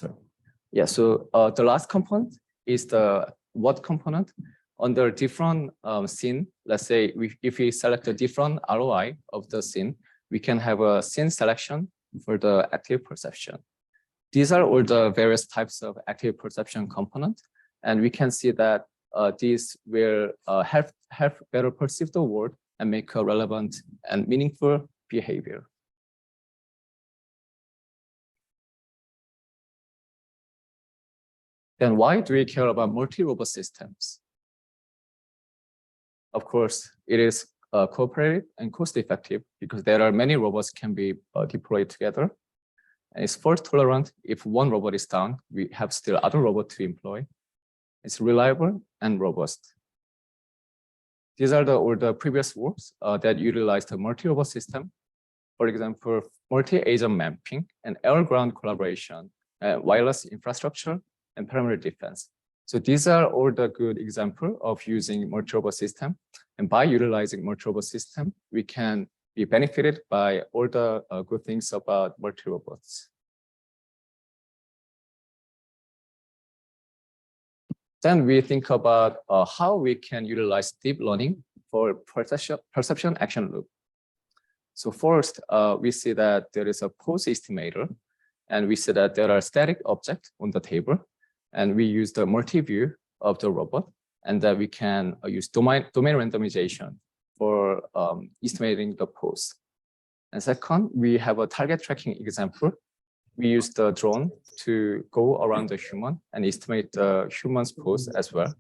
sorry. Yeah, so the last component is the what component. Under different scene, let's say if we select a different ROI of the scene, we can have a scene selection for the active perception. These are all the various types of active perception component, and we can see that these will help better perceive the world and make a relevant and meaningful behavior. Then why do we care about multi-robot systems? Of course, it is cooperative and cost-effective because there are many robots can be deployed together. And it's fault tolerant. If one robot is down, we have still other robots to employ. It's reliable and robust. These are all the previous works that utilize the multi-robot system. For example, multi-agent mapping and air-ground collaboration, wireless infrastructure, and perimeter defense. So these are all the good examples of using multi-robot system. And by utilizing multi-robot system, we can be benefited by all the good things about multi-robots. Then we think about how we can utilize deep learning for perception action loop. So first, we see that there is a pose estimator, and we see that there are static objects on the table, and we use the multi-view of the robot, and that we can use domain randomization for estimating the pose. And second, we have a target tracking example. We use the drone to go around the human and estimate the human's pose as well.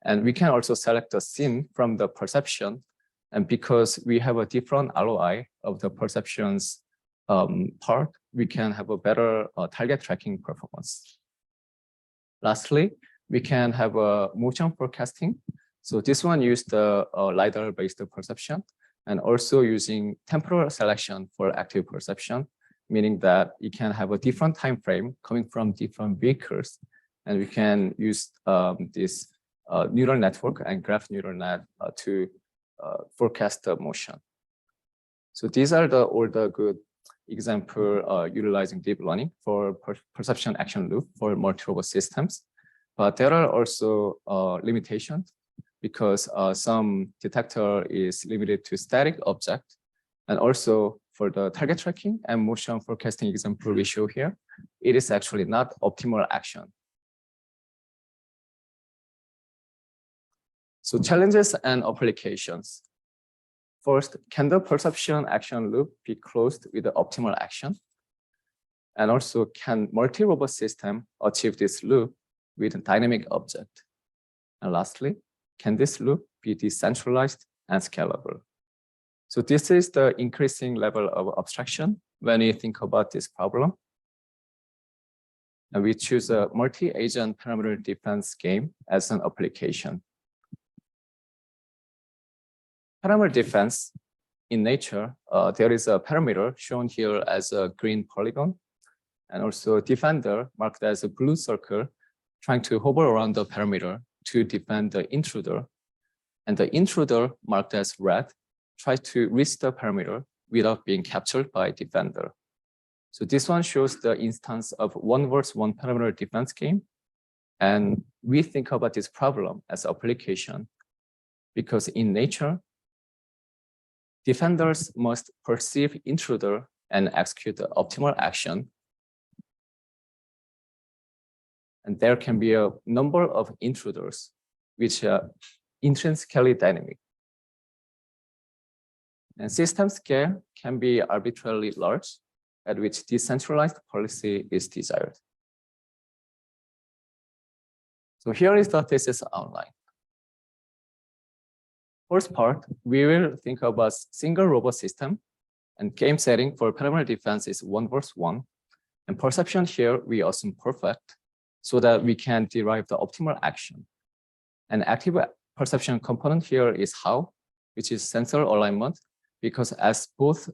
And we can also select the scene from the perception. And because we have a different ROI of the perceptions part, we can have a better target tracking performance. Lastly, we can have a motion forecasting. So this one used the LiDAR-based perception and also using temporal selection for active perception, meaning that you can have a different time frame coming from different vehicles. And we can use this neural network and graph neural net to forecast the motion. So these are all the good example utilizing deep learning for perception action loop for multi-robot systems. But there are also limitations because some detector is limited to static object. And also for the target tracking and motion forecasting example we show here, it is actually not optimal action. So challenges and applications. First, can the perception action loop be closed with the optimal action? And also, can multi-robot system achieve this loop with a dynamic object? And lastly, can this loop be decentralized and scalable? So this is the increasing level of abstraction when you think about this problem. And we choose a multi-agent parameter defense game as an application. Parameter defense, in nature, there is a parameter shown here as a green polygon, and also defender marked as a blue circle, trying to hover around the parameter to defend the intruder. And the intruder marked as red tries to reach the parameter without being captured by defender. So this one shows the instance of 1 versus 1 parameter defense game. And we think about this problem as application because in nature, defenders must perceive intruder and execute the optimal action. And there can be a number of intruders which are intrinsically dynamic. And system scale can be arbitrarily large, at which decentralized policy is desired. So here is the thesis outline. First part, we will think about single robot system, and game setting for parameter defense is 1 versus 1. And perception here, we assume perfect so that we can derive the optimal action. And active perception component here is how, which is sensor alignment, because as both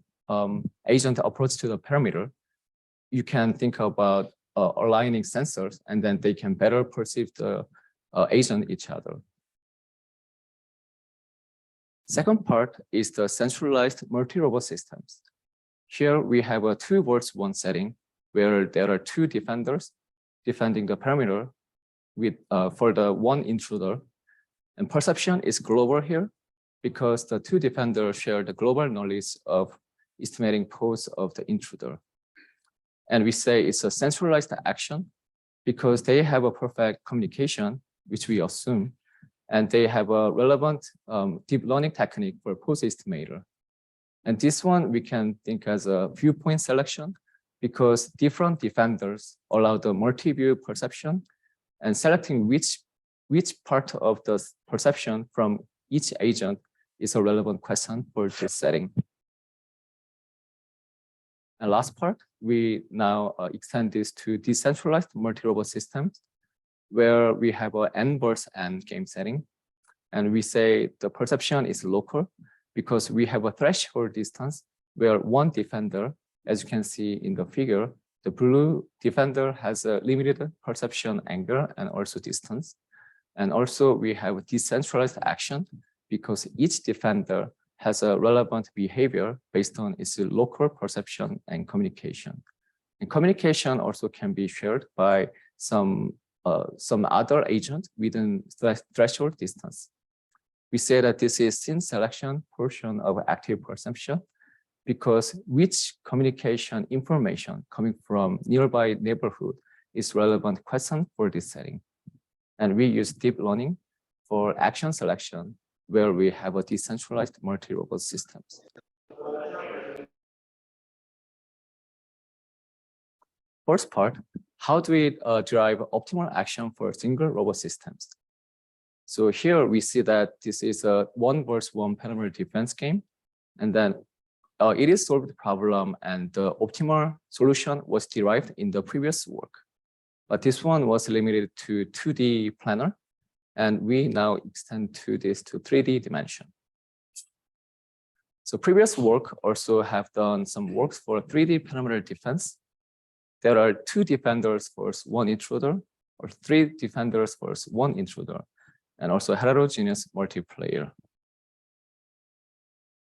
agent approach to the parameter, you can think about aligning sensors, and then they can better perceive the agent each other. Second part is the centralized multi-robot systems. Here we have a 2 versus 1 setting where there are 2 defenders defending the parameter with for the one intruder. And perception is global here because the two defenders share the global knowledge of estimating pose of the intruder. And we say it's a centralized action because they have a perfect communication, which we assume, and they have a relevant deep learning technique for pose estimator. And this one we can think as a viewpoint selection because different defenders allow the multi-view perception, and selecting which part of the perception from each agent is a relevant question for this setting. And last part, we now extend this to decentralized multi-robot systems where we have an n versus n game setting. And we say the perception is local because we have a threshold distance where one defender, as you can see in the figure, the blue defender has a limited perception angle and also distance. And also we have a decentralized action because each defender has a relevant behavior based on its local perception and communication. And communication also can be shared by some other agent within threshold distance. We say that this is scene selection portion of active perception because which communication information coming from nearby neighborhood is relevant question for this setting. And we use deep learning for action selection where we have a decentralized multi-robot systems. First part, how do we derive optimal action for single robot systems? So here we see that this is a 1 versus 1 parameter defense game. And then it is solved the problem and the optimal solution was derived in the previous work. But this one was limited to 2D planar. And we now extend to this to 3D dimension. So previous work also have done some works for 3D parameter defense. There are 2 defenders versus 1 intruder, or 3 defenders versus 1 intruder, and also heterogeneous multiplayer.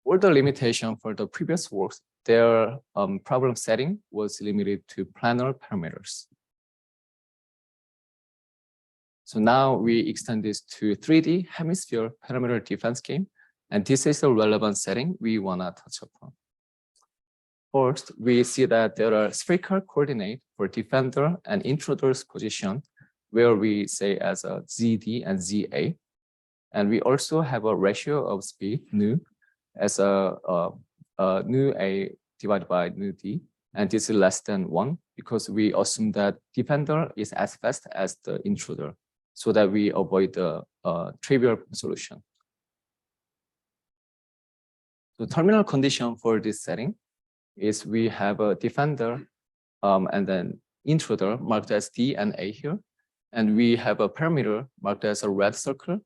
For the limitation for the previous works, their problem setting was limited to planar parameters. So now we extend this to 3D hemisphere parameter defense game, and this is a relevant setting we wanna touch upon. First, we see that there are spherical coordinate for defender and intruder's position, where we say as a ZD and ZA. And we also have a ratio of speed, nu, as a nu A divided by nu D. And this is less than 1 because we assume that defender is as fast as the intruder so that we avoid the trivial solution. The terminal condition for this setting is we have a defender and then intruder marked as D and A here. And we have a parameter marked as a red circle.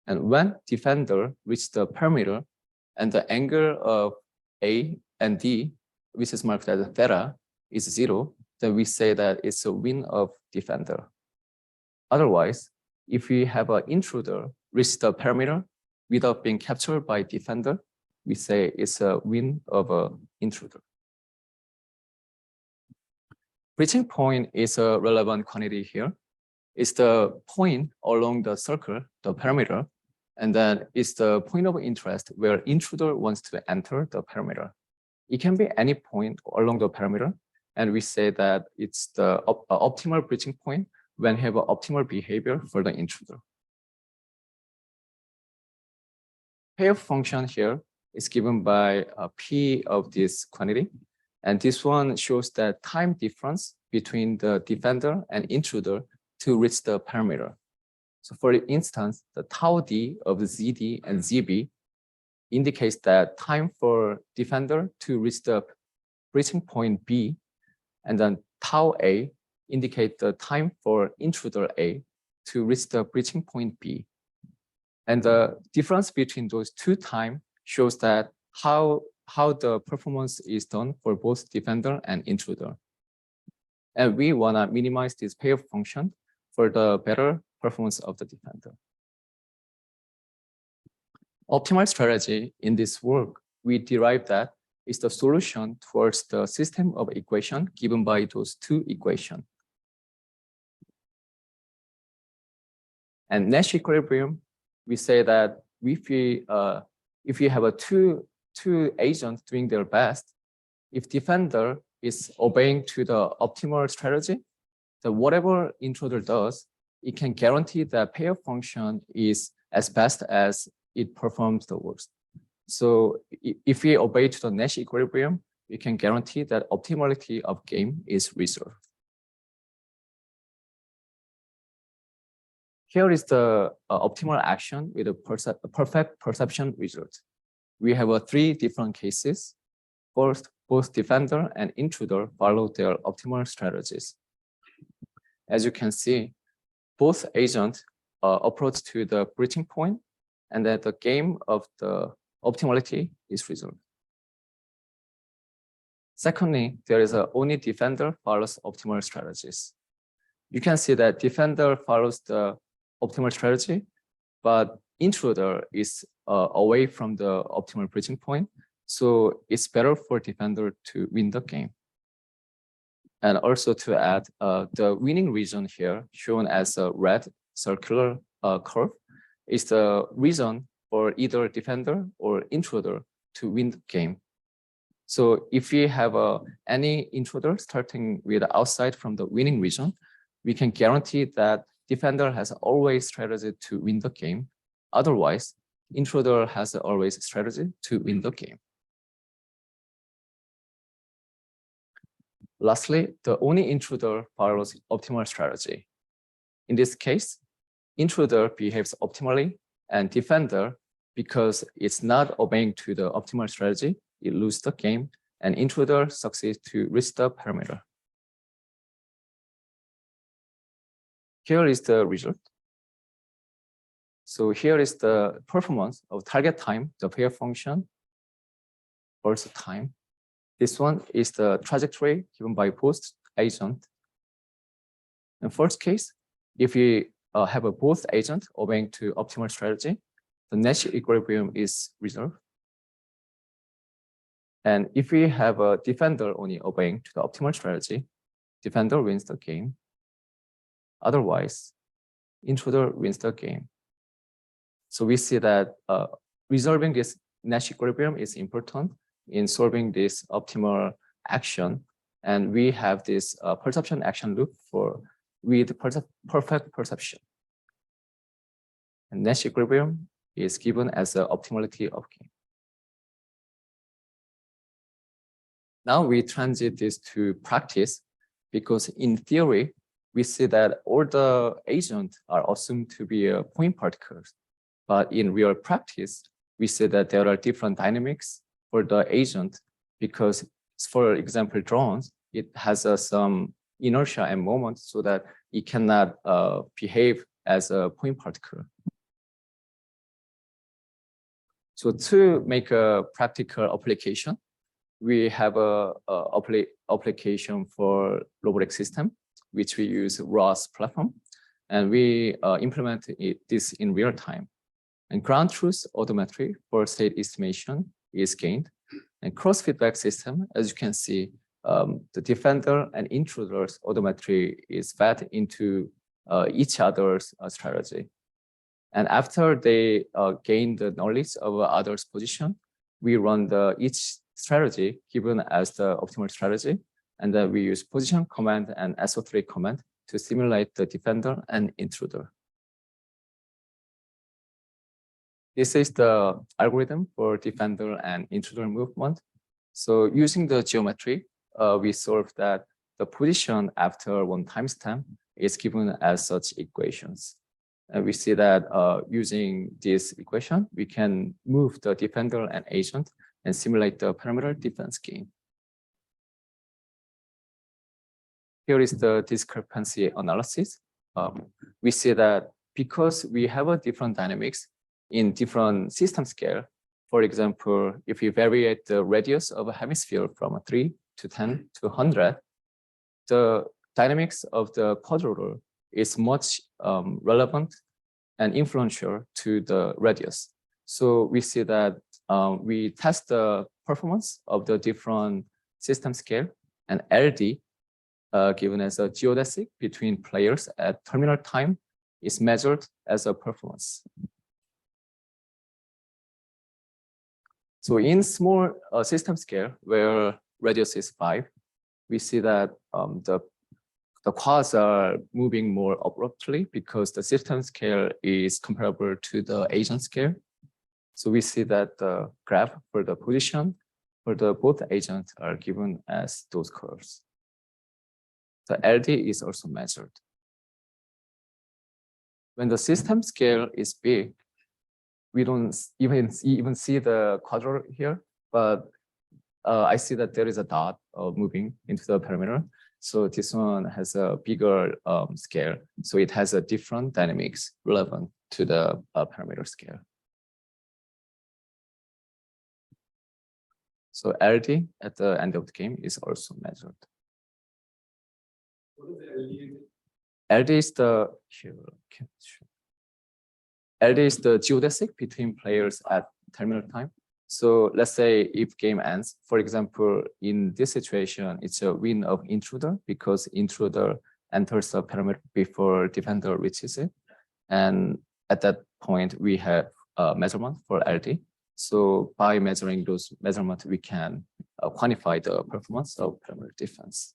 And when defender reaches the parameter and the angle of A and D, which is marked as theta, is 0, then we say that it's a win of defender. Otherwise, if we have an intruder reach the parameter without being captured by defender, we say it's a win of an intruder. Breaching point is a relevant quantity here. It's the point along the circle, the parameter, and then it's the point of interest where intruder wants to enter the parameter. It can be any point along the parameter, and we say that it's the optimal breaching point when we have an optimal behavior for the intruder. Payoff function here is given by P of this quantity. And this one shows that time difference between the defender and intruder to reach the parameter. So for instance, the tau D of ZD and ZB indicates that time for defender to reach the breaching point B, and then tau A indicate the time for intruder A to reach the breaching point B. And the difference between those two time shows that how the performance is done for both defender and intruder. And we wanna minimize this payoff function for the better performance of the defender. Optimal strategy in this work, we derive that is the solution towards the system of equation given by those two equations. And Nash equilibrium, we say that if we have a two agents doing their best, if defender is obeying to the optimal strategy, then whatever intruder does, it can guarantee that payoff function is as best as it performs the worst. So if we obey to the Nash equilibrium, we can guarantee that optimality of game is reserved. Here is the optimal action with a perfect perception result. We have three different cases. First, both defender and intruder follow their optimal strategies. As you can see, both agents approach to the breaching point, and that the game of the optimality is resolved. Secondly, there is only defender follows optimal strategies. You can see that defender follows the optimal strategy, but intruder is away from the optimal breaching point. So it's better for defender to win the game. And also to add, the winning region here, shown as a red circular curve, is the reason for either defender or intruder to win the game. So if we have any intruder starting with outside from the winning region, we can guarantee that defender has always strategy to win the game. Otherwise, intruder has always strategy to win the game. Lastly, the only intruder follows optimal strategy. In this case, intruder behaves optimally, and defender, because it's not obeying to the optimal strategy, it loses the game, and intruder succeeds to reach the parameter. Here is the result. So here is the performance of target time, the payoff function, also time. This one is the trajectory given by both agent. In first case, if we have both agent obeying to optimal strategy, the Nash equilibrium is resolved. And if we have a defender only obeying to the optimal strategy, defender wins the game. Otherwise, intruder wins the game. So we see that resolving this Nash equilibrium is important in solving this optimal action. And we have this perception action loop with perfect perception. And Nash equilibrium is given as the optimality of game. Now we transit this to practice, because in theory, we see that all the agents are assumed to be point particles. But in real practice, we see that there are different dynamics for the agent, because for example, drones, it has some inertia and moment so that it cannot behave as a point particle. So to make a practical application, we have a application for robotic system, which we use ROS platform, and we implement this in real time. And ground truth odometry for state estimation is gained. And cross feedback system, as you can see, the defender and intruders odometry is fed into each other's strategy. And after they gain the knowledge of others' position, we run each strategy given as the optimal strategy. And then we use position command and SO3 command to simulate the defender and intruder. This is the algorithm for defender and intruder movement. So using the geometry, we solve that the position after one timestamp is given as such equations. And we see that using this equation, we can move the defender and agent and simulate the parameter defense game. Here is the discrepancy analysis. We see that because we have a different dynamics in different system scale, for example, if you vary the radius of a hemisphere from 3 to 10 to 100, the dynamics of the quadrotor is much relevant and influential to the radius. So we see that we test the performance of the different system scale, and LD given as a geodesic between players at terminal time is measured as a performance. So in small system scale, where radius is 5, we see that the quads are moving more abruptly because the system scale is comparable to the agent scale. So we see that the graph for the position for the both agents are given as those curves. The LD is also measured. When the system scale is big, we don't even see the quadrant here, but I see that there is a dot moving into the parameter. So this one has a bigger scale. So it has a different dynamics relevant to the parameter scale. So LD at the end of the game is also measured. What is LD? LD is the LD is the geodesic between players at terminal time. So let's say if game ends, for example, in this situation, it's a win of intruder because intruder enters the parameter before defender reaches it. And at that point, we have a measurement for LD. So by measuring those measurements, we can quantify the performance of parameter defense.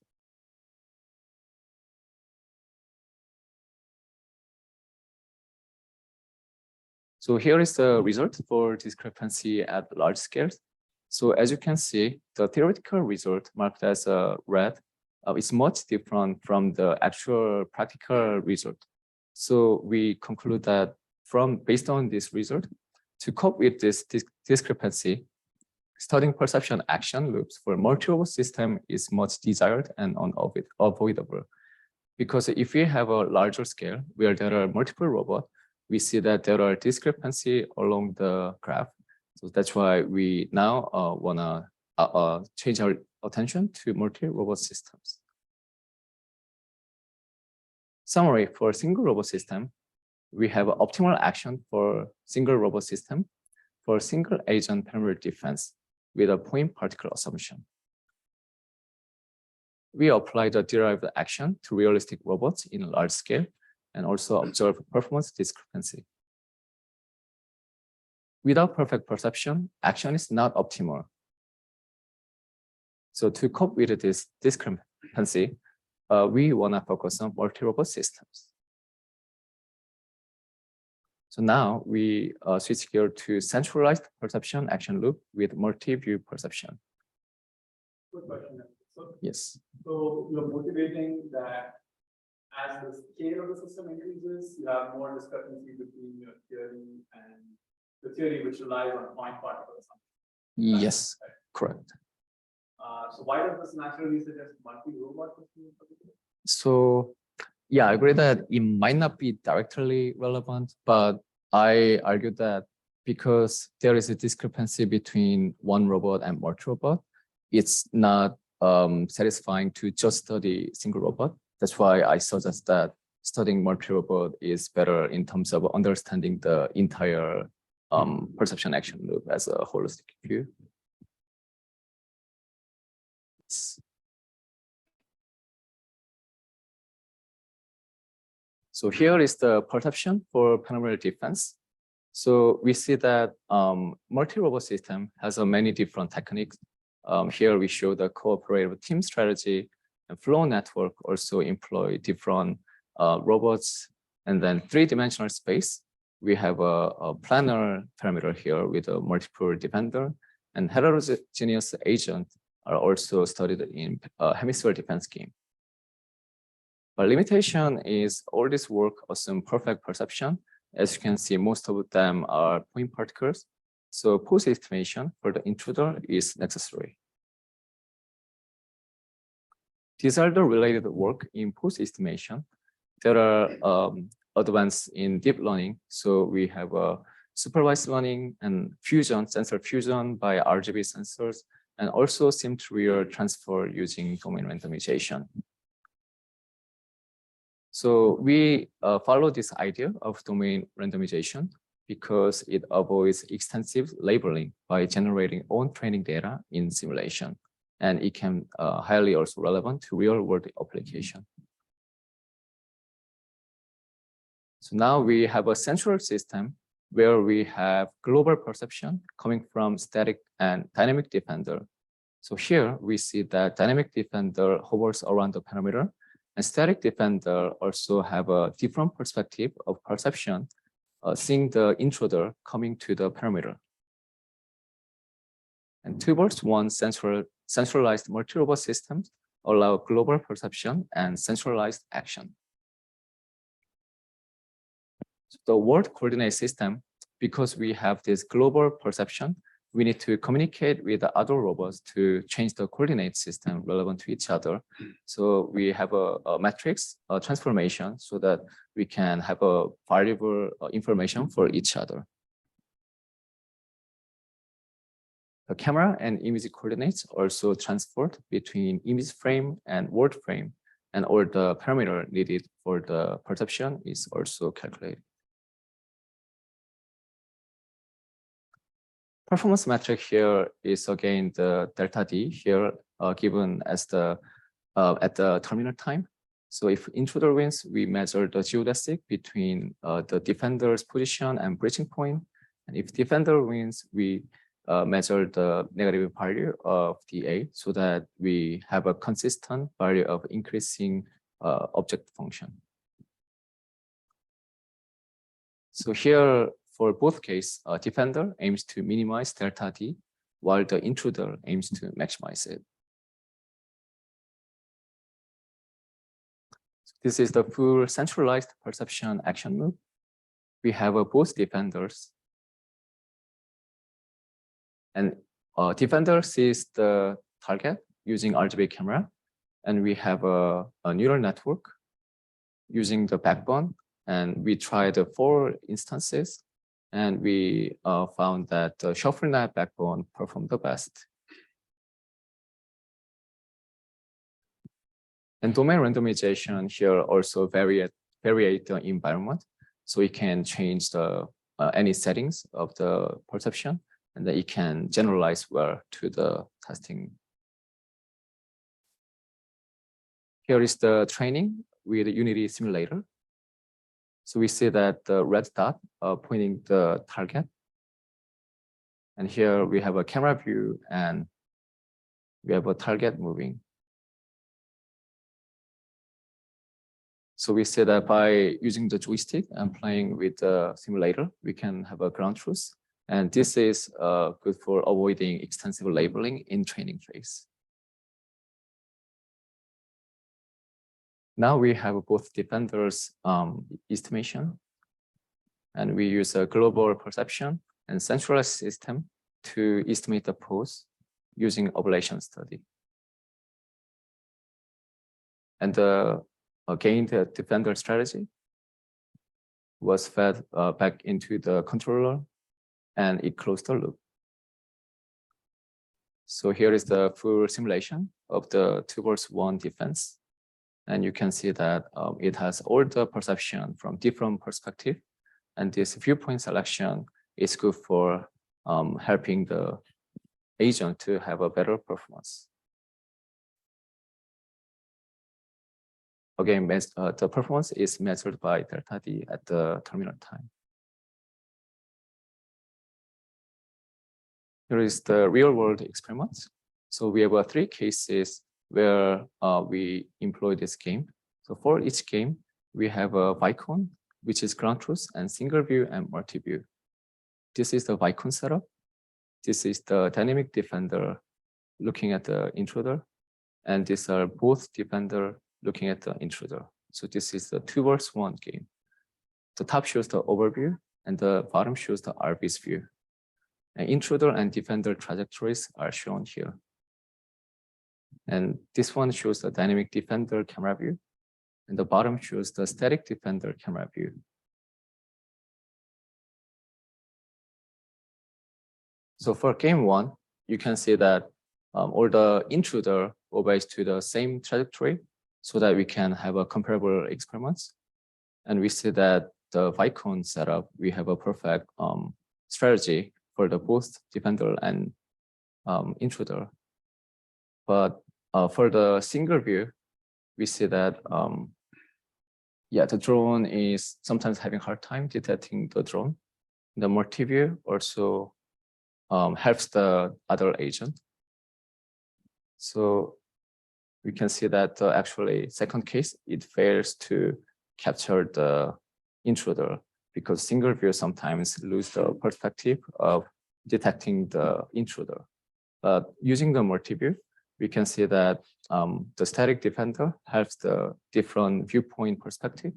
So here is the result for discrepancy at large scales. So as you can see, the theoretical result marked as red is much different from the actual practical result. So we conclude that based on this result, to cope with this discrepancy, studying perception action loops for multi-robot system is much desired and unavoidable. Because if we have a larger scale where there are multiple robots, we see that there are discrepancy along the graph. So that's why we now want to change our attention to multi-robot systems. Summary for single robot system, we have optimal action for single robot system for single agent parameter defense with a point particle assumption. We apply the derived action to realistic robots in large scale and also observe performance discrepancy. Without perfect perception, action is not optimal. So to cope with this discrepancy, we want to focus on multi-robot systems. So now we switch gear to centralized perception action loop with multi-view perception. Good question. Yes. So you're motivating that as the scale of the system increases, you have more discrepancy between your theory and the theory which relies on point particle assumption. Yes, right? Correct. So why does this naturally suggest multi-robot system in particular? So yeah, I agree that it might not be directly relevant, but I argue that because there is a discrepancy between one robot and multi-robot, it's not satisfying to just study single robot. That's why I suggest that studying multi-robot is better in terms of understanding the entire perception action loop as a holistic view. So here is the perception for parameter defense. So we see that multi-robot system has many different techniques. Here we show the cooperative team strategy, and flow network also employ different robots. And then three-dimensional space, we have a planar parameter here with a multiple defender, and heterogeneous agent are also studied in hemisphere defense game. But limitation is all this work assume perfect perception. As you can see, most of them are point particles. So post-estimation for the intruder is necessary. These are the related work in post-estimation. There are advanced in deep learning. So we have supervised learning and fusion, sensor fusion by RGB sensors, and also sim-to-real transfer using domain randomization. So we follow this idea of domain randomization because it avoids extensive labeling by generating own training data in simulation. And it can highly also relevant to real world application. So now we have a central system where we have global perception coming from static and dynamic defender. So here we see that dynamic defender hovers around the parameter, and static defender also have a different perspective of perception, seeing the intruder coming to the parameter. And towards one centralized multi-robot systems allow global perception and centralized action. So the world coordinate system, because we have this global perception, we need to communicate with the other robots to change the coordinate system relevant to each other. So we have a matrix transformation so that we can have a variable information for each other. The camera and image coordinates also transferred between image frame and word frame, and all the parameter needed for the perception is also calculated. Performance metric here is again the delta D here given as the at the terminal time. So if intruder wins, we measure the geodesic between the defender's position and breaching point. And if defender wins, we measure the negative value of DA so that we have a consistent value of increasing object function. So here, for both cases, defender aims to minimize delta D, while the intruder aims to maximize it. This is the full centralized perception action loop. We have both defenders. And defender sees the target using RGB camera. And we have a neural network using the backbone. And we tried 4 instances. And we found that the shuffle-net backbone performed the best. And domain randomization here also variate the environment. So it can change the any settings of the perception, and then it can generalize well to the testing. Here is the training with the Unity simulator. So we see that the red dot pointing the target. And here we have a camera view and we have a target moving. So we see that by using the joystick and playing with the simulator, we can have a ground truth. And this is good for avoiding extensive labeling in training phase. Now we have both defenders estimation, and we use a global perception and centralized system to estimate the pose using ablation study. And again, the defender strategy was fed back into the controller, and it closed the loop. So here is the full simulation of the 2-1 defense. And you can see that it has all the perception from different perspectives. And this viewpoint selection is good for helping the agent to have a better performance. Again, the performance is measured by delta D at the terminal time. Here is the real-world experiments. So we have 3 cases where we employ this game. So for each game, we have a Vicon, which is ground truth and single view and multi-view. This is the Vicon setup. This is the dynamic defender looking at the intruder. And these are both defender looking at the intruder. So this is the 2-1 game. The top shows the overview and the bottom shows the RB's view. And intruder and defender trajectories are shown here. And this one shows the dynamic defender camera view, and the bottom shows the static defender camera view. So for game 1, you can see that all the intruder obeys to the same trajectory so that we can have a comparable experiments. And we see that the Vicon setup, we have a perfect strategy for the both defender and intruder. But for the single view, we see that Yeah, the drone is sometimes having hard time detecting the drone. The multi-view also helps the other agent. So we can see that actually second case, it fails to capture the intruder because single view sometimes lose the perspective of detecting the intruder. But using the multi-view, we can see that the static defender helps the different viewpoint perspective,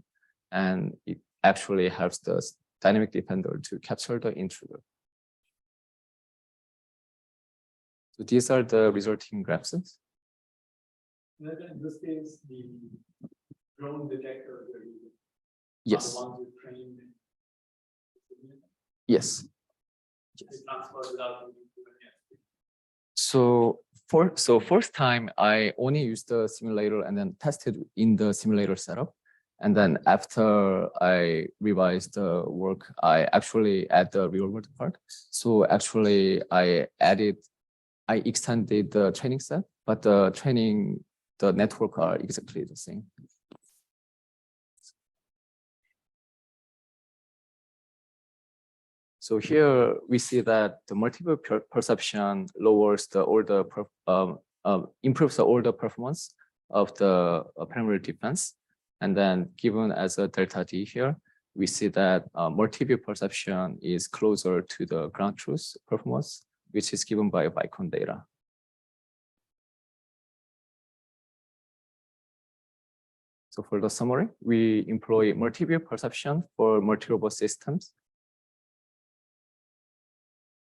and it actually helps the dynamic defender to capture the intruder. So these are the resulting graphs. In this case, the drone detector you're using Yes. are the ones you trained. Yes. They transfer without moving to any. So first time I only used the simulator and then tested in the simulator setup. And then after I revised the work, I actually add the real world part. So actually I extended the training set, but the network are exactly the same. So here we see that the multiple perception lowers the order, improves the order performance of the perimeter defense. And then given as a delta D here, we see that multi-view perception is closer to the ground truth performance, which is given by Vicon data. So for the summary, we employ multi-view perception for multi-robot systems.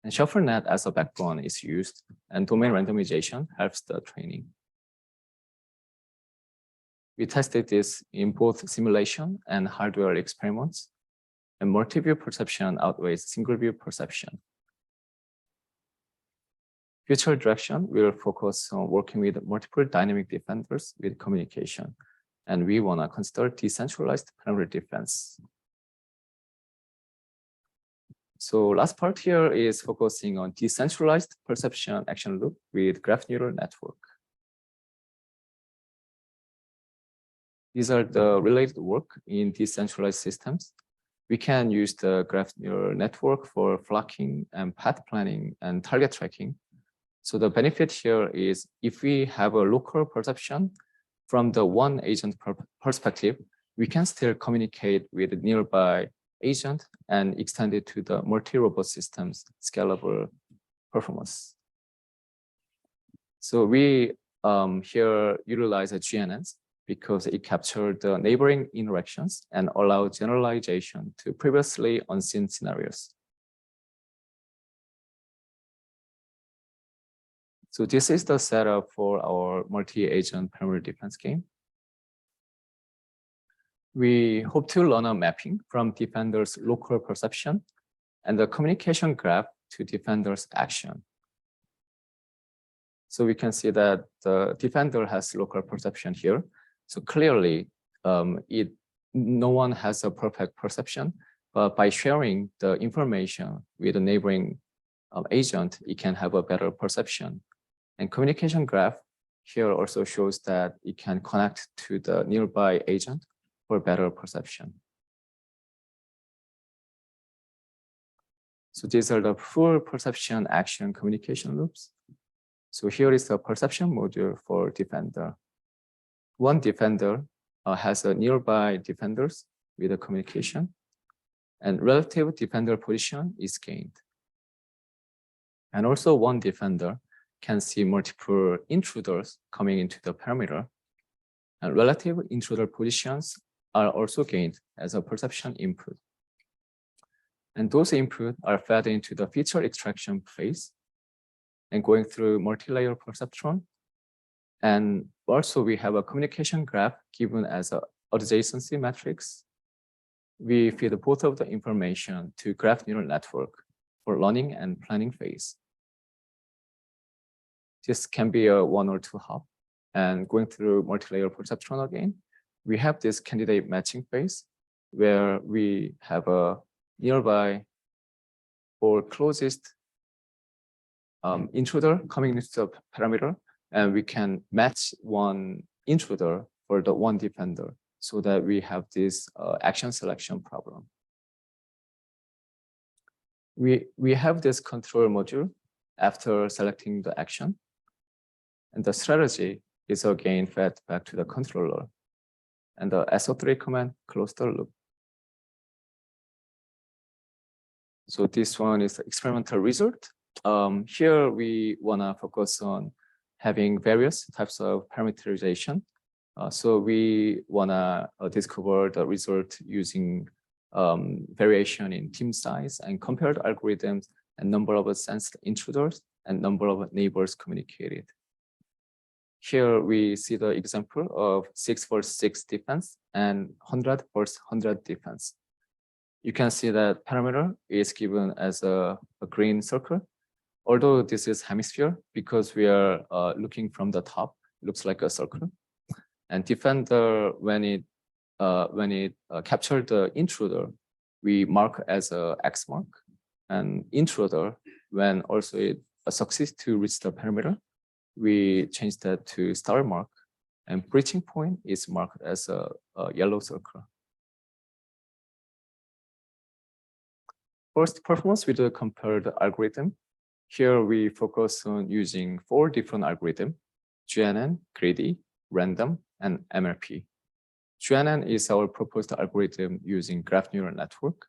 And ShuffleNet as a backbone is used, and domain randomization helps the training. We tested this in both simulation and hardware experiments, and multi-view perception outweighs single-view perception. Future direction will focus on working with multiple dynamic defenders with communication, and we want to consider decentralized perimeter defense. So last part here is focusing on decentralized perception action loop with graph neural network. These are the related work in decentralized systems. We can use the graph neural network for flocking and path planning and target tracking. So the benefit here is if we have a local perception from the one agent perspective, we can still communicate with the nearby agent and extend it to the multi-robot systems scalable performance. So we here utilize a GNNs because it captured the neighboring interactions and allow generalization to previously unseen scenarios. So this is the setup for our multi-agent perimeter defense game. We hope to learn a mapping from defender's local perception and the communication graph to defender's action. So we can see that the defender has local perception here. So clearly, no one has a perfect perception, but by sharing the information with the neighboring agent, it can have a better perception. And communication graph here also shows that it can connect to the nearby agent for better perception. So these are the full perception action communication loops. So here is the perception module for defender. One defender has a nearby defenders with a communication, and relative defender position is gained. And also one defender can see multiple intruders coming into the perimeter, and relative intruder positions are also gained as a perception input. And those inputs are fed into the feature extraction phase and going through multi-layer perceptron. And also we have a communication graph given as an adjacency matrix. We feed both of the information to graph neural network for learning and planning phase. This can be a 1 or 2 hop. And going through multi-layer perceptron again, we have this candidate matching phase where we have a nearby or closest intruder coming into the parameter, and we can match one intruder for the one defender. so that we have this action selection problem. We have this control module after selecting the action, and the strategy is again fed back to the controller, and the SO3 command close the loop. So this one is the experimental result. Here we wanna focus on having various types of parameterization. So we wanna discover the result using variation in team size and compared algorithms and number of sensed intruders and number of neighbors communicated. Here we see the example of 6 versus 6 defense and 100 versus 100 defense. You can see that parameter is given as a green circle. Although this is hemisphere, because we are looking from the top, looks like a circle. And defender, when it captured the intruder, we mark as a X mark. And intruder, when also it succeeds to reach the parameter, we change that to star mark. And breaching point is marked as a yellow circle. First, performance with the compared algorithm. Here we focus on using 4 different algorithms: GNN, greedy, random, and MLP. GNN is our proposed algorithm using graph neural network.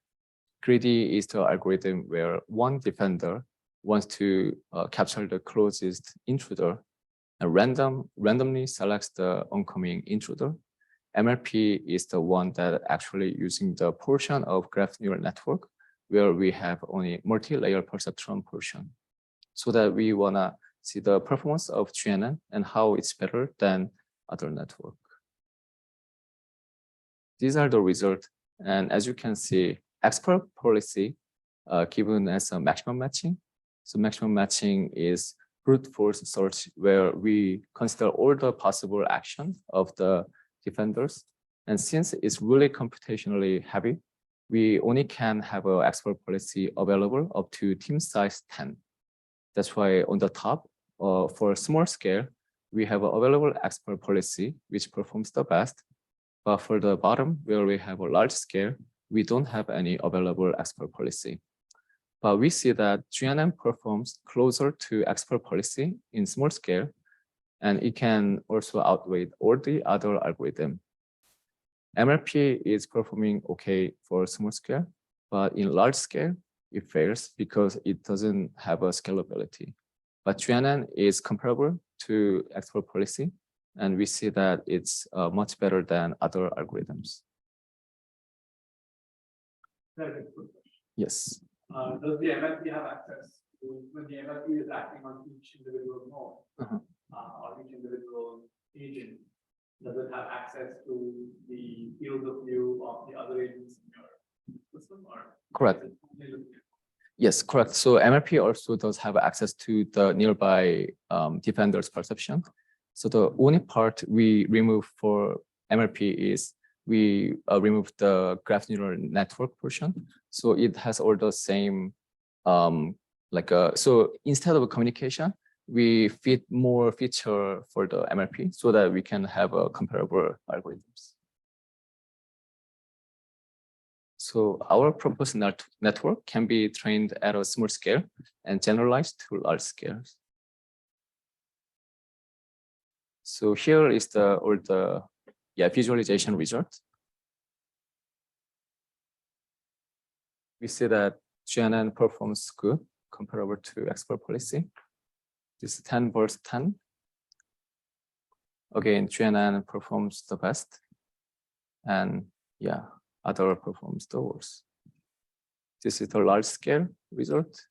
Greedy is the algorithm where one defender wants to capture the closest intruder, and randomly selects the oncoming intruder. MLP is the one that actually using the portion of graph neural network where we have only multi-layer perceptron portion, so that we wanna see the performance of GNN and how it's better than other network. These are the results, and as you can see, expert policy given as a maximum matching. So maximum matching is brute force search where we consider all the possible actions of the defenders, and since it's really computationally heavy, we only can have an expert policy available up to team size 10. That's why on the top, for a small scale, we have an available expert policy, which performs the best. But for the bottom, where we have a large scale, we don't have any available expert policy. But we see that GNN performs closer to expert policy in small scale, and it can also outweigh all the other algorithms. MLP is performing okay for small scale, but in large scale, it fails because it doesn't have a scalability. But GNN is comparable to expert policy, and we see that it's much better than other algorithms. Very good question. Yes. Does the MLP have access to, when the MLP is acting on each individual node or each individual agent, does it have access to the field of view of the other agents in your system? Or correct. Yes, correct. So MLP also does have access to the nearby defender's perception. So the only part we remove for MLP is we remove the graph neural network portion. So it has all the same, so instead of communication, we fit more feature for the MLP so that we can have a comparable algorithms. So our proposed network can be trained at a small scale and generalized to large scales. So here is the visualization result. We see that GNN performs good comparable to expert policy. This is 10 versus 10. Again, GNN performs the best, and other performs the worst. This is the large scale result.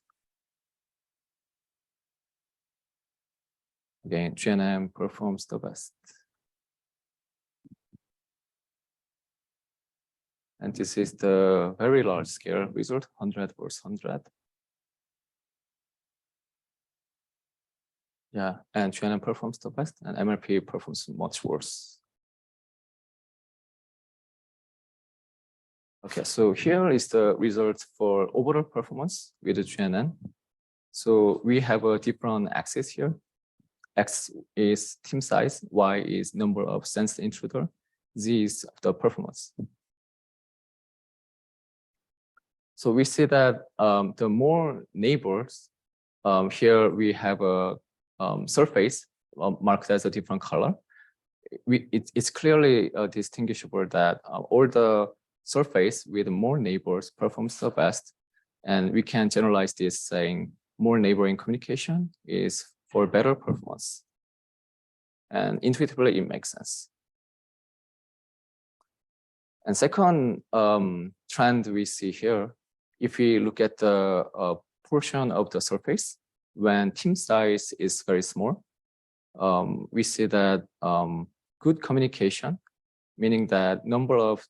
Again, GNN performs the best. And this is the very large scale result, 100 versus 100. Yeah, and GNN performs the best, and MLP performs much worse. Okay, so here is the result for overall performance with the GNN. So we have a different axis here. X is team size, Y is number of sensed intruder, Z's of the performance. So we see that the more neighbors, here we have a surface marked as a different color. It's clearly distinguishable that all the surface with more neighbors performs the best. And we can generalize this saying more neighboring communication is for better performance. And intuitively, it makes sense. And second trend we see here, if we look at the portion of the surface, when team size is very small, we see that good communication, meaning that number of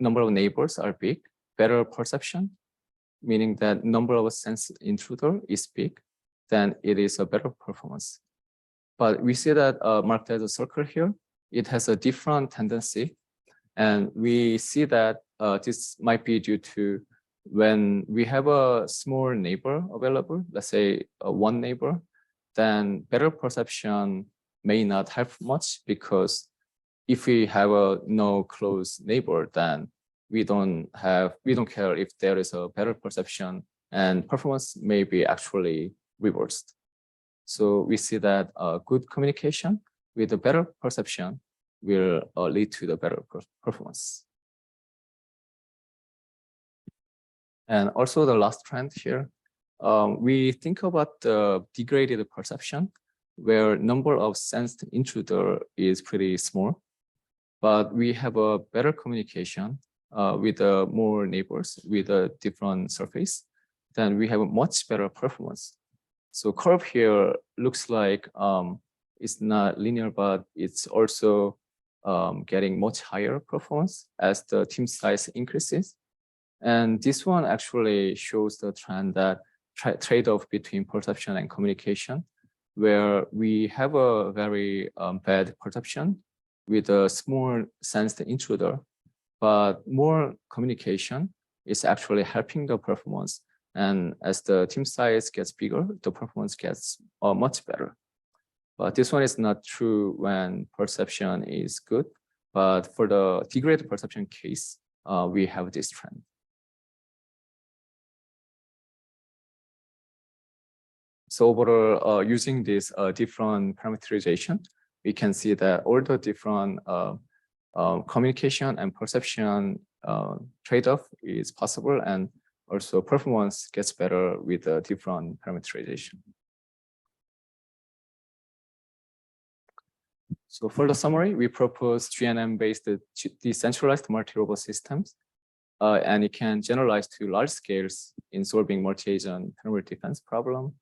neighbors are big, better perception, meaning that number of sense intruder is big, then it is a better performance. But we see that marked as a circle here, it has a different tendency. And we see that this might be due to when we have a small neighbor available, let's say one neighbor, then better perception may not help much, because if we have a no close neighbor, then we don't care if there is a better perception, and performance may be actually reversed. So we see that good communication with a better perception will lead to the better performance. And also the last trend here, we think about the degraded perception, where number of sensed intruder is pretty small, but we have a better communication with more neighbors with a different surface, then we have a much better performance. So curve here looks like it's not linear, but it's also getting much higher performance as the team size increases. And this one actually shows the trend that trade-off between perception and communication, where we have a very bad perception with a small sensed intruder, but more communication is actually helping the performance. And as the team size gets bigger, the performance gets much better. But this one is not true when perception is good. But for the degraded perception case, we have this trend. So overall, using this different parameterization, we can see that all the different communication and perception trade-off is possible, and also performance gets better with a different parameterization. So for the summary, we propose GNN-based decentralized multi-robot systems, and it can generalize to large scales in solving multi-agent perimeter defense problem.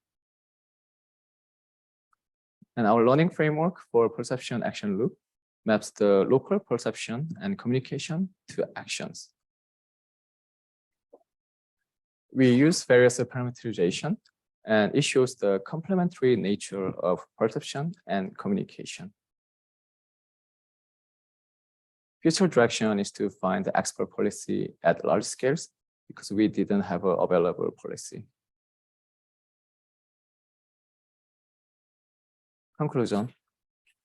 And our learning framework for perception action loop maps the local perception and communication to actions. We use various parameterization, and it shows the complementary nature of perception and communication. Future direction is to find the expert policy at large scales, because we didn't have an available policy. Conclusion.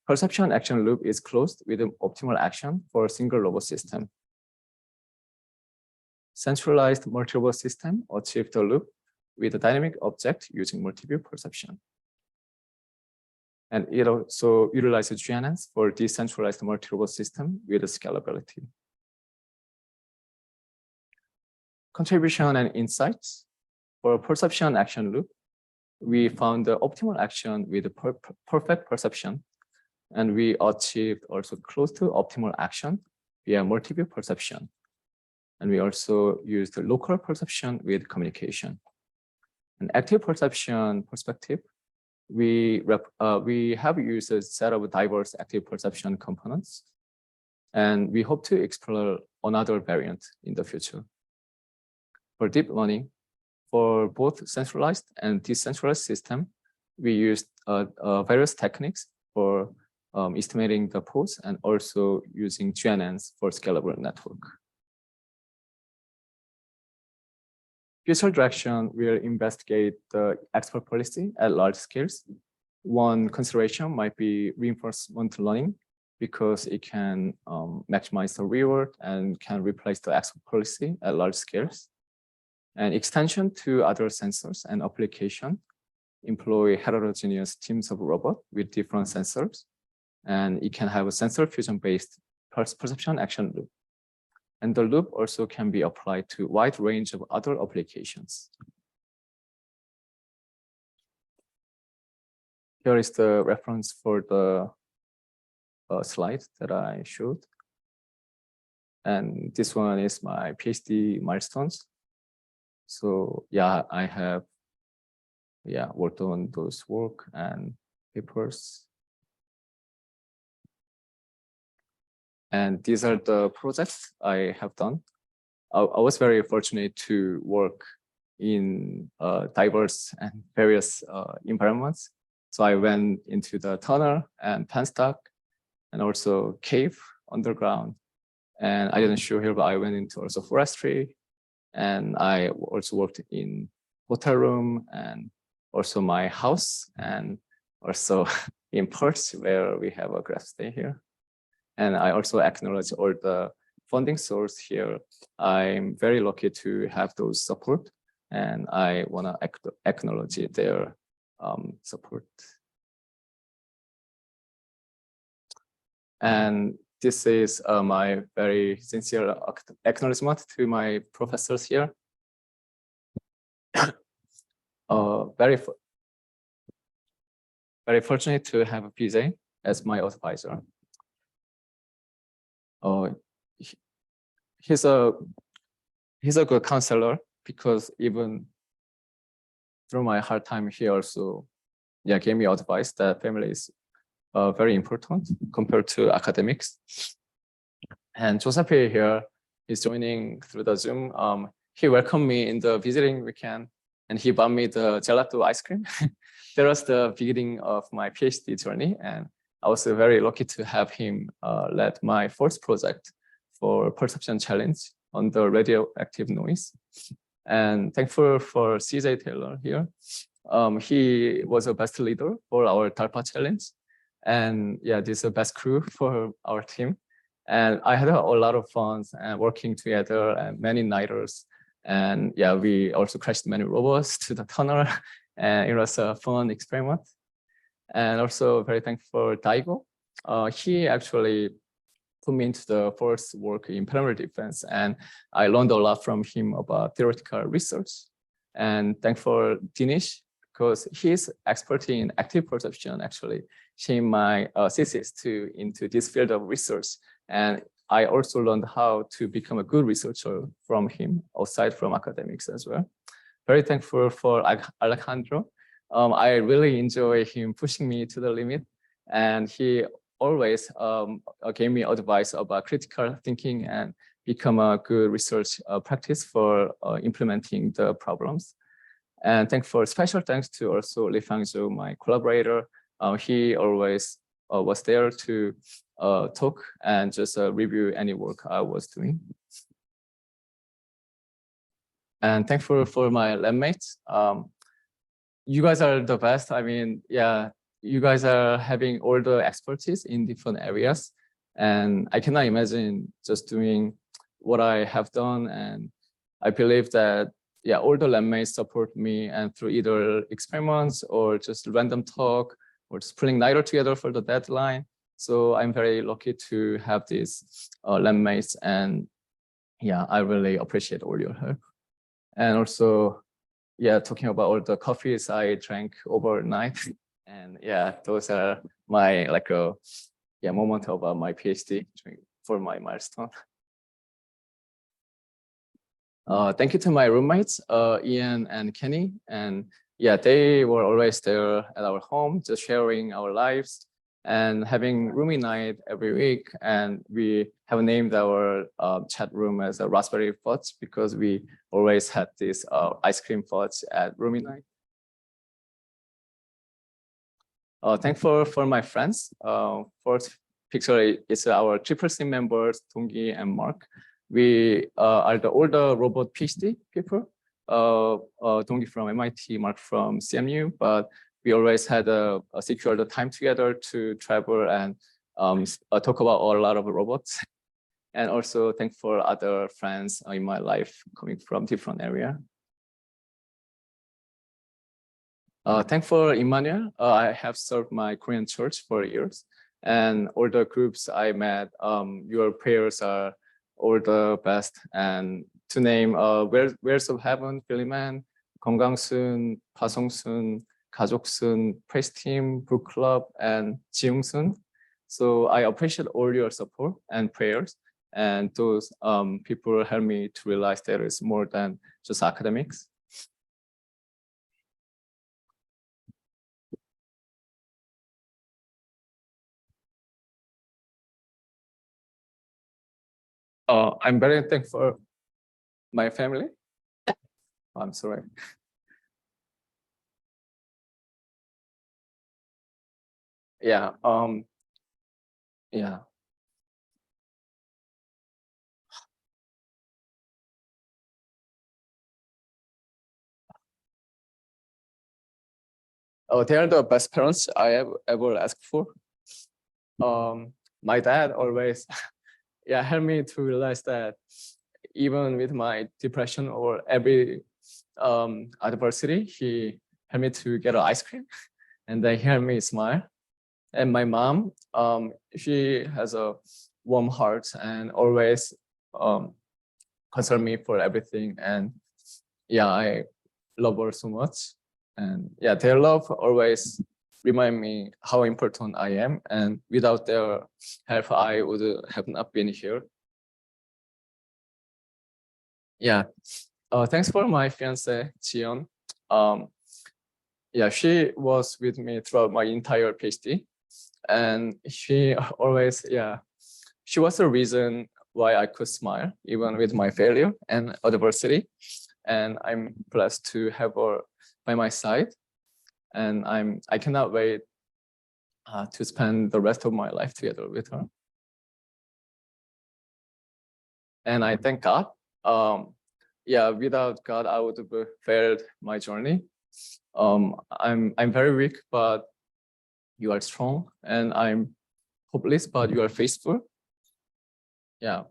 Perception action loop is closed with an optimal action for a single robot system. Centralized multi-robot system achieved the loop with a dynamic object using multi-view perception. And it also utilizes GNNs for decentralized multi-robot system with scalability. Contribution and insights. For perception action loop, we found the optimal action with perfect perception, and we achieved also close to optimal action via multi-view perception. And we also used the local perception with communication. An active perception perspective, we have used a set of diverse active perception components, and we hope to explore another variant in the future. For deep learning, for both centralized and decentralized system, we used various techniques for estimating the pose and also using GNNs for scalable network. Future direction will investigate the expert policy at large scales. One consideration might be reinforcement learning because it can maximize the reward and can replace the export policy at large scales. And extension to other sensors and application employ heterogeneous teams of robots with different sensors. And it can have a sensor fusion-based perception action loop. And the loop also can be applied to a wide range of other applications. Here is the reference for the slide that I showed. And this one is my PhD milestones. So yeah, I have worked on those work and papers. And these are the projects I have done. I was very fortunate to work in diverse and various environments. So I went into the tunnel and penstock and also cave underground. And I didn't show here, but I went into also forestry. And I also worked in hotel room and also my house and also in Perth where we have a graph stay here. And I also acknowledge all the funding source here. I'm very lucky to have those support and I wanna acknowledge their support. And this is my very sincere acknowledgement to my professors here. Very fortunate to have Vijay as my advisor. He's a good counselor because even through my hard time, he also gave me advice that family is very important compared to academics. And Giuseppe here is joining through the Zoom. He welcomed me in the visiting weekend and he bought me the gelato ice cream. That was the beginning of my PhD journey. And I was very lucky to have him lead my first project for perception challenge on the radioactive noise. And thankful for CJ Taylor here. He was a best leader for our DARPA challenge. And yeah, this is the best crew for our team. And I had a lot of fun working together and many nighters. And yeah, we also crashed many robots to the tunnel. And it was a fun experiment. And also very thankful for Daigo. He actually put me into the first work in perimeter defense. And I learned a lot from him about theoretical research. And thankful for Dinesh, because his expertise in active perception actually changed my thesis into this field of research. And I also learned how to become a good researcher from him, aside from academics as well. Very thankful for Alejandro. I really enjoy him pushing me to the limit. And he always gave me advice about critical thinking and become a good research practice for implementing the problems. And special thanks to also Li Fangzhou, my collaborator. He always was there to talk and just review any work I was doing. And thankful for my lab mates. You guys are the best. I mean, yeah, you guys are having all the expertise in different areas. And I cannot imagine just doing what I have done. And I believe that, yeah, all the lab mates support me and through either experiments or just random talk or just pulling neither together for the deadline. So I'm very lucky to have these lab mates. And yeah, I really appreciate all your help. And also, yeah, talking about all the coffees I drank overnight. And yeah, those are my moment about my PhD for my milestone. Thank you to my roommates, Ian and Kenny. And yeah, they were always there at our home, just sharing our lives and having roomie night every week. And we have named our chat room as a Raspberry Fudge because we always had this ice cream fudge at roomie night. Thankful for my friends. First picture is our CCC members, Dongi and Mark. We are the older robot PhD people. Dongi from MIT, Mark from CMU, but we always had a secure the time together to travel and talk about a lot of robots, and also thank for other friends in my life coming from different area. Thank for Emmanuel. I have served my Korean church for years, and all the groups I met, your prayers are all the best. And to name Where's of Heaven, Phillyman, 건강순, 파송순, 가족순, Praise Team, Book Club, and 지웅순. So I appreciate all your support and prayers, and those people help me to realize there is more than just academics. I'm very thankful for my family. I'm sorry. Yeah. Yeah. Oh, they are the best parents I have ever asked for. My dad always, yeah, helped me to realize that even with my depression or every adversity, he helped me to get an ice cream, and then he helped me smile. And my mom, she has a warm heart and always concern me for everything. And yeah, I love her so much. And yeah, their love always remind me how important I am. And without their help, I would have not been here. Yeah. Thanks for my fiance, Jiyeon. Yeah, she was with me throughout my entire PhD. And she always, yeah, she was the reason why I could smile, even with my failure and adversity. And I'm blessed to have her by my side. And I cannot wait to spend the rest of my life together with her. And I thank God. Yeah, without God, I would have failed my journey. I'm very weak, but you are strong, and I'm hopeless, but you are faithful. Yeah.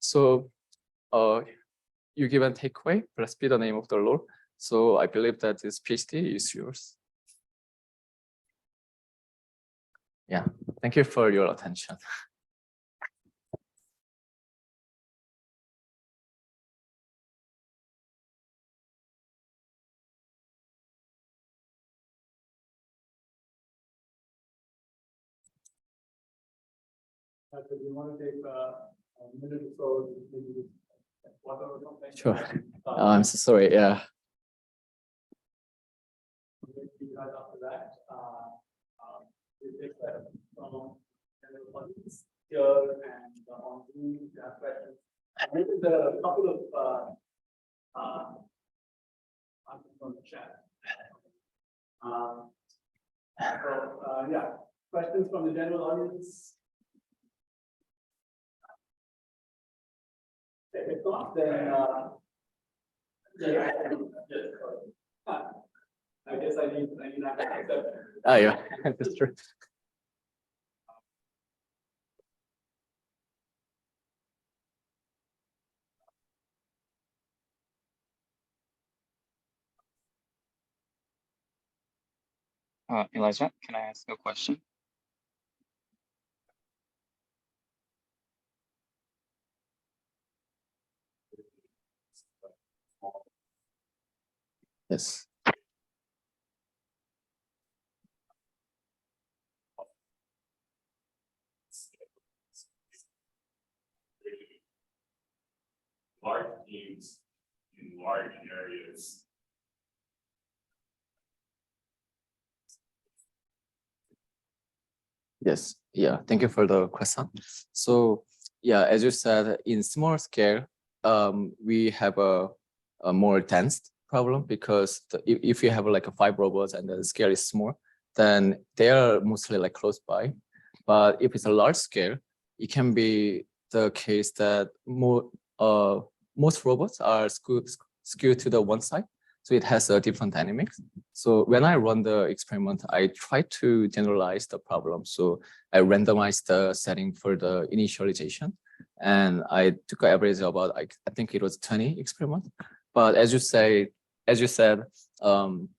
So you give and take away, blessed be the name of the Lord. So I believe that this PhD is yours. Yeah, thank you for your attention. Do you want to take a minute or so, maybe water or something? Sure. I'm so sorry. Yeah. After that, we take that from here and on Zoom, if you have questions. Maybe there are a couple of answers from the chat. Yeah, questions from the general audience. If not, then I guess I need that to accept. Oh yeah, that's true. Elijah, can I ask a question? Yes. Large teams in large areas. Yes. Yeah. Thank you for the question. So yeah, as you said, in small scale, we have a more dense problem because if you have like 5 robots and the scale is small, then they are mostly like close by. But if it's a large scale, it can be the case that most robots are skewed to the one side. So it has a different dynamics. So when I run the experiment, I try to generalize the problem. So I randomized the setting for the initialization, and I took an average about I think it was 20 experiment. But as you said, in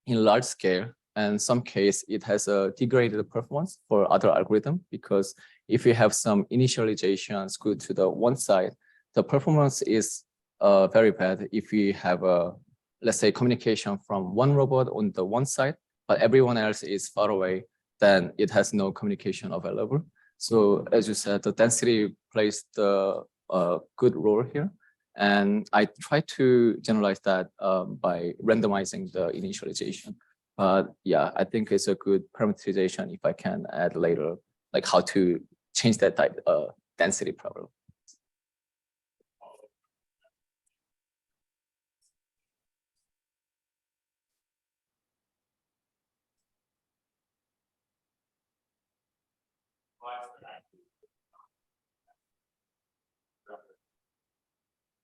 large scale, and some case it has a degraded performance for other algorithm, because if you have some initialization skewed to the one side, the performance is very bad if we have a, let's say, communication from one robot on the one side, but everyone else is far away, then it has no communication available. So as you said, the density plays the good role here. And I try to generalize that by randomizing the initialization. But yeah, I think it's a good parameterization if I can add later, like how to change that type density problem.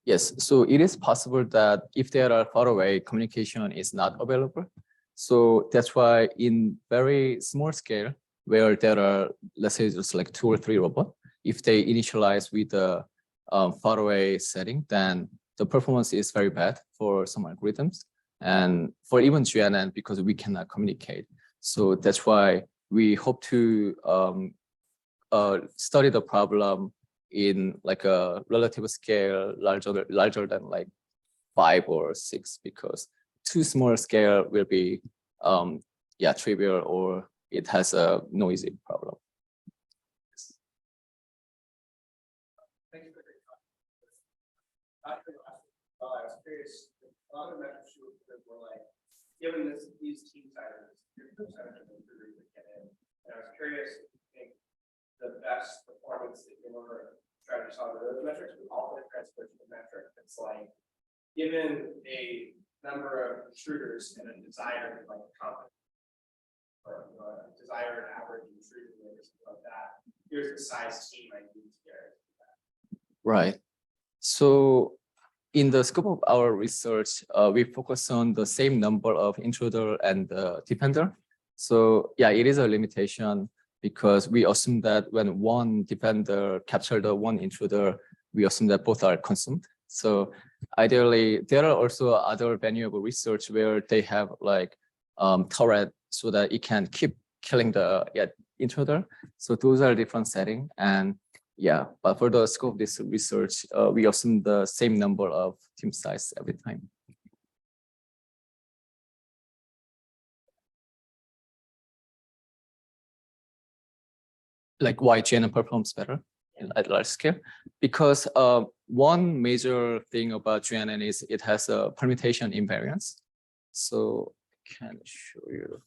Yes, so it is possible that if they are far away, communication is not available. So that's why in very small scale, where there are, let's say, just like 2 or 3 robots, if they initialize with a far away setting, then the performance is very bad for some algorithms. And for even GNN, because we cannot communicate. So that's why we hope to study the problem in like a relative scale larger than like 5 or 6, because too small scale will be trivial, or it has a noisy problem. Thank you for the comment. I was curious, a lot of metrics were like, given these team sizes, your percentage of improvers that get in. And I was curious if you think the best performance that your strategy saw with those metrics would also transfer to the metric that's like, given a number of intruders and a desired like confidence, or desired average intrusion rate or something like that, here's the size team I need to get. Right. So in the scope of our research, we focus on the same number of intruder and defender. So yeah, it is a limitation, because we assume that when one defender captures the one intruder, we assume that both are consumed. So ideally, there are also other valuable research where they have like turret so that it can keep killing the intruder. So those are different settings. And yeah, but for the scope of this research, we assume the same number of team size every time. Like why GNN performs better at large scale? Because one major thing about GNN is it has a permutation invariance. So I can show you.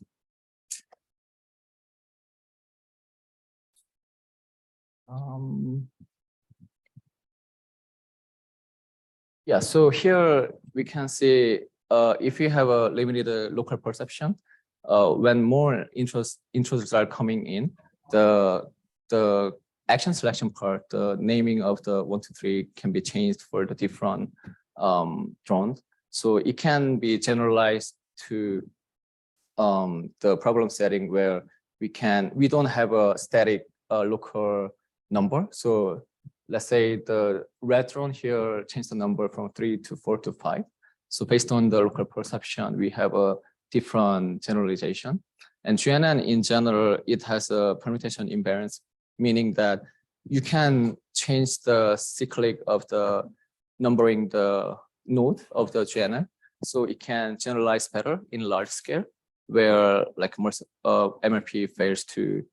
Yeah, so here we can see if you have a limited local perception, when more intruders are coming in, the action selection part, the naming of the 1, 2, 3 can be changed for the different drones. So it can be generalized to the problem setting where we don't have a static local number. So let's say the red drone here changed the number from 3 to 4 to 5. So based on the local perception, we have a different generalization. And GNN in general, it has a permutation invariance, meaning that you can change the cyclic of the numbering the node of the GNN. So it can generalize better in large scale, where like most MLP fails to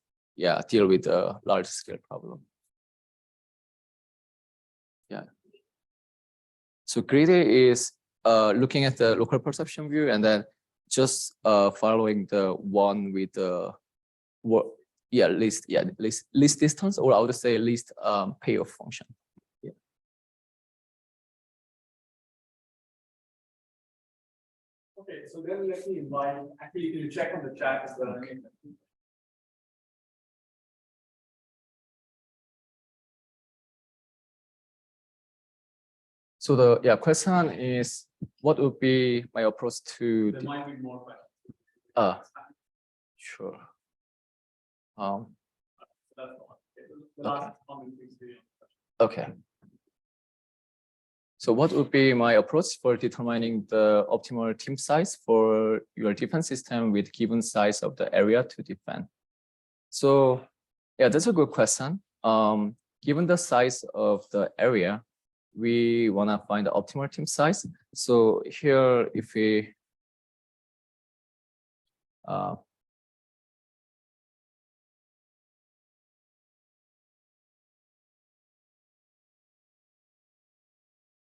deal with a large scale problem. Yeah. So greedy is looking at the local perception view and then just following the one with the least distance, or I would say least payoff function. Yeah. Okay, so then let me invite, actually, can you check on the chat as well? Okay. So the question is, what would be my approach to There might be more questions. sure. That's the one. Okay, the last comment is Okay. So what would be my approach for determining the optimal team size for your defense system with given size of the area to defend? So yeah, that's a good question. Given the size of the area, we want to find the optimal team size. So here, if we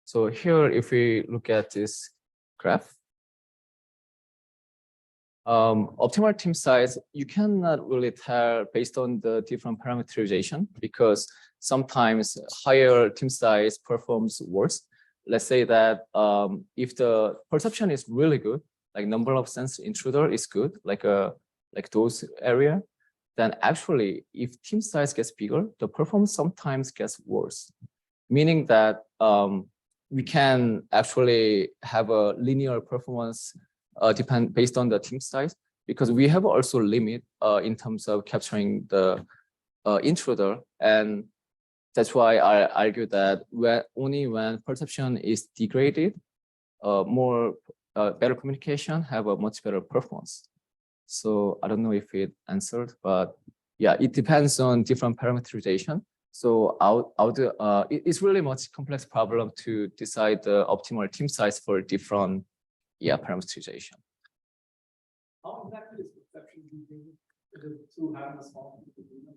so here, if we look at this graph, optimal team size, you cannot really tell based on the different parameterization, because sometimes higher team size performs worse. Let's say that if the perception is really good, like number of sense intruder is good, like those area, then actually if team size gets bigger, the performance sometimes gets worse. Meaning that we can actually have a linear performance depend based on the team size, because we have also limit in terms of capturing the intruder, and that's why I argue that only when perception is degraded, more better communication have a much better performance. So I don't know if it answered, but yeah, it depends on different parameterization. So it's really much complex problem to decide the optimal team size for different parameterization. How exactly is perception degraded? Is it through having a small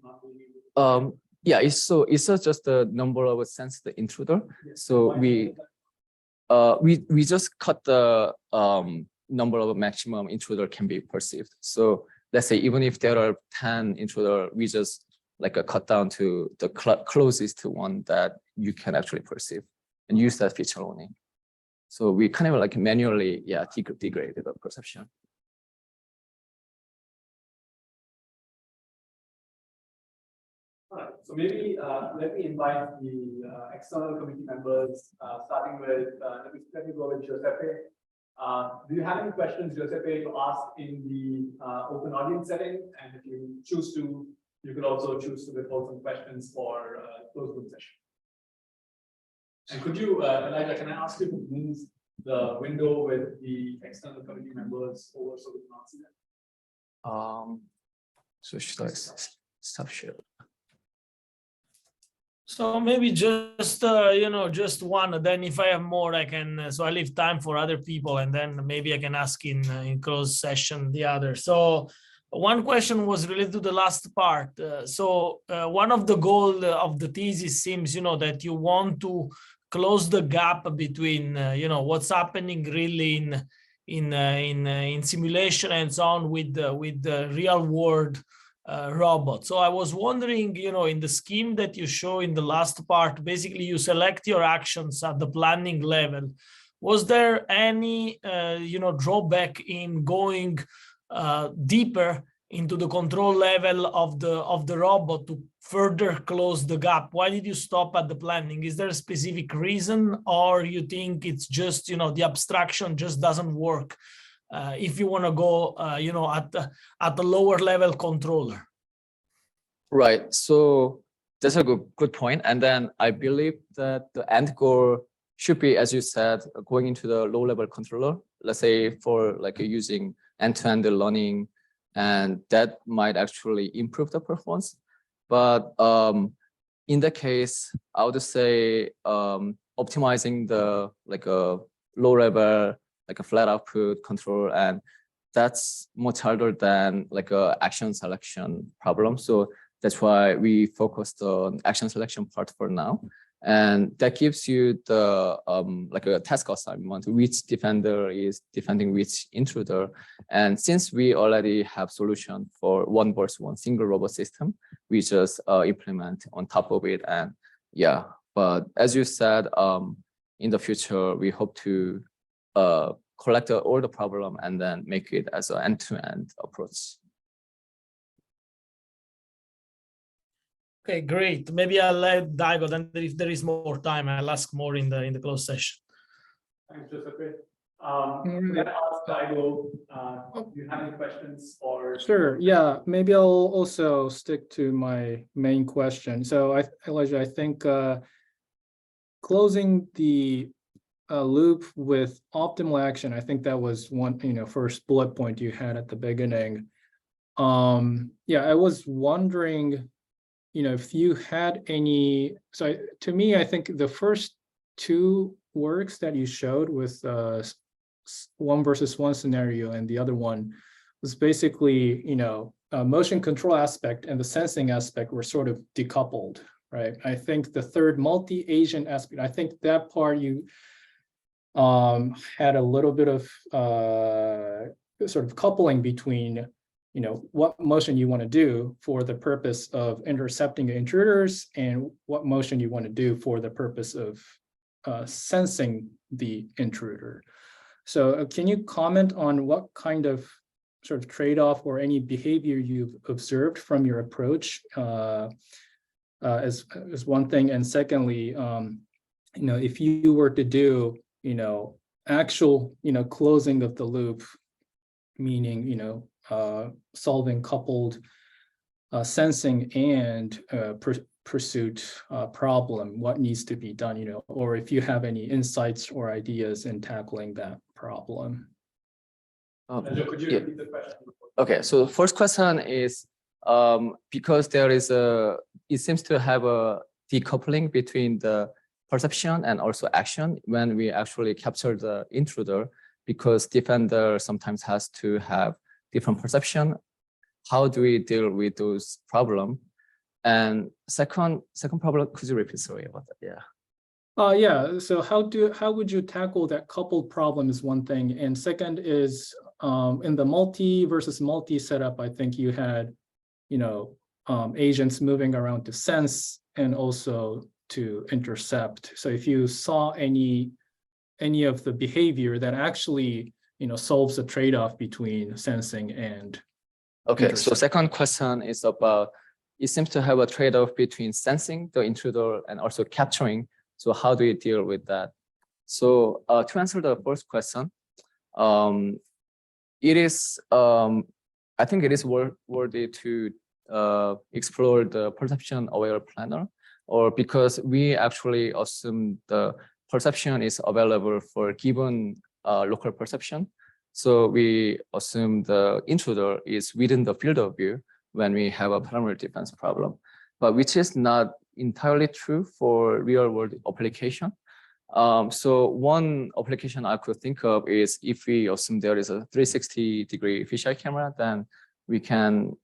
not really? Yeah, it's just the number of sense the intruder. Yes. So we just cut the number of maximum intruder can be perceived. So let's say even if there are 10 intruder, we just cut down to the closest to one that you can actually perceive and use that feature only. So we kind of manually degraded the perception. All right, so maybe let me invite the external committee members, starting with, let me go with Giuseppe. Do you have any questions, Giuseppe, to ask in the open audience setting? And if you choose to, you could also choose to withhold some questions for closed room session. And could you, Elijah, can I ask you to move the window with the external committee members over so we can not see them? So should I stop share? So maybe just just one. Then if I have more, I can. So I leave time for other people, and then maybe I can ask in closed session the other. So one question was related to the last part. One of the goals of the thesis seems that you want to close the gap between what's happening really in simulation and so on with the real world robot. So I was wondering, in the scheme that you show in the last part, basically you select your actions at the planning level. Was there any drawback in going deeper into the control level of the robot to further close the gap? Why did you stop at the planning? Is there a specific reason, or you think it's just the abstraction just doesn't work if you want to go at the lower level controller? Right. So that's a good point. And then I believe that the end goal should be, as you said, going into the low level controller, let's say for using end-to-end learning, and that might actually improve the performance. But in that case, I would say optimizing the a low level, a flat output control, and that's much harder than a action selection problem. So that's why we focused on action selection part for now. And that gives you the a task assignment, which defender is defending which intruder. And since we already have solution for 1-versus-1 single robot system, we just implement on top of it. And yeah, but as you said, in the future, we hope to collect all the problem and then make it as an end-to-end approach. Okay, great. Maybe I'll let Daigo, then if there is more time, I'll ask more in the closed session. Thanks, Giuseppe. Let's ask Daigo, do you have any questions or? Sure. Yeah. Maybe I'll also stick to my main question. So Elijah, I think closing the loop with optimal action, I think that was one, first bullet point you had at the beginning. Yeah, I was wondering, if you had any, to me, I think the first two works that you showed with 1 versus 1 scenario and the other one was basically, motion control aspect and the sensing aspect were sort of decoupled, right? I think the third multi-agent aspect, I think that part you had a little bit of sort of coupling between, what motion you want to do for the purpose of intercepting intruders and what motion you want to do for the purpose of sensing the intruder. So can you comment on what kind of sort of trade-off or any behavior you've observed from your approach as one thing? And secondly, if you were to do, actual, closing of the loop, meaning, solving coupled sensing and pursuit problem, what needs to be done, or if you have any insights or ideas in tackling that problem. Could you repeat the question? Okay, so the first question is because it seems to have a decoupling between the perception and also action when we actually capture the intruder, because defender sometimes has to have different perception. How do we deal with those problems? And second problem, could you repeat? Sorry about that. Yeah. Yeah. So how would you tackle that coupled problem is one thing, and second is in the multi versus multi setup. I think you had, agents moving around to sense and also to intercept. So if you saw any of the behavior that actually, solves the trade-off between sensing and okay. So second question is about, it seems to have a trade-off between sensing the intruder and also capturing. So how do you deal with that? So to answer the first question, it is, I think it is worthy to explore the perception-aware planner, or because we actually assume the perception is available for given local perception. So we assume the intruder is within the field of view when we have a perimeter defense problem, but which is not entirely true for real world application. So one application I could think of is if we assume there is a 360-degree fisheye camera, then we can,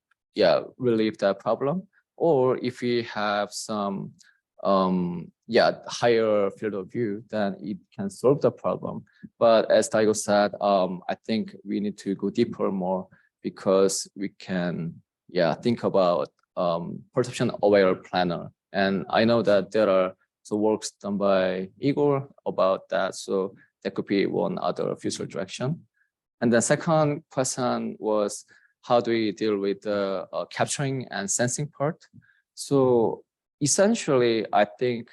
relieve that problem. Or if we have some, higher field of view, then it can solve the problem. But as Daigo said, I think we need to go deeper more, because we can, think about perception-aware planner. And I know that there are some works done by Igor about that. So that could be one other future direction. And the second question was, how do we deal with the capturing and sensing part? So essentially, I think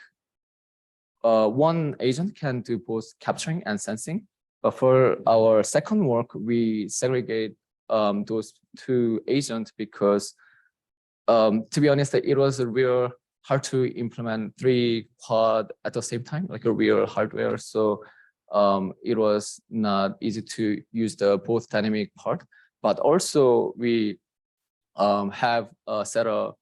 one agent can do both capturing and sensing. But for our second work, we segregate those two agents because, to be honest, it was a real hard to implement 3 quad at the same time, like a real hardware. So it was not easy to use the both dynamic part. But also we have a set of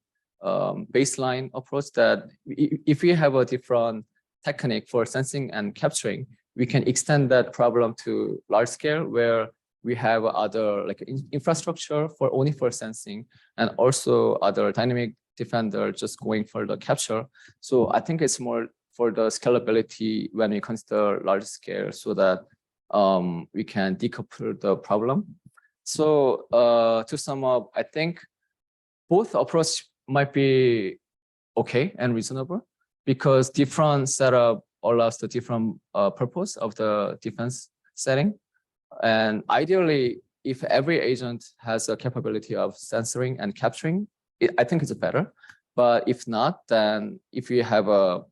baseline approach that if we have a different technique for sensing and capturing, we can extend that problem to large scale where we have other like infrastructure for only for sensing and also other dynamic defender just going for the capture. So I think it's more for the scalability when we consider large scale so that we can decouple the problem. So to sum up, I think both approach might be okay and reasonable because different setup allows the different purpose of the defense setting. And ideally, if every agent has a capability of censoring and capturing, I think it's better. But if not, then if you have a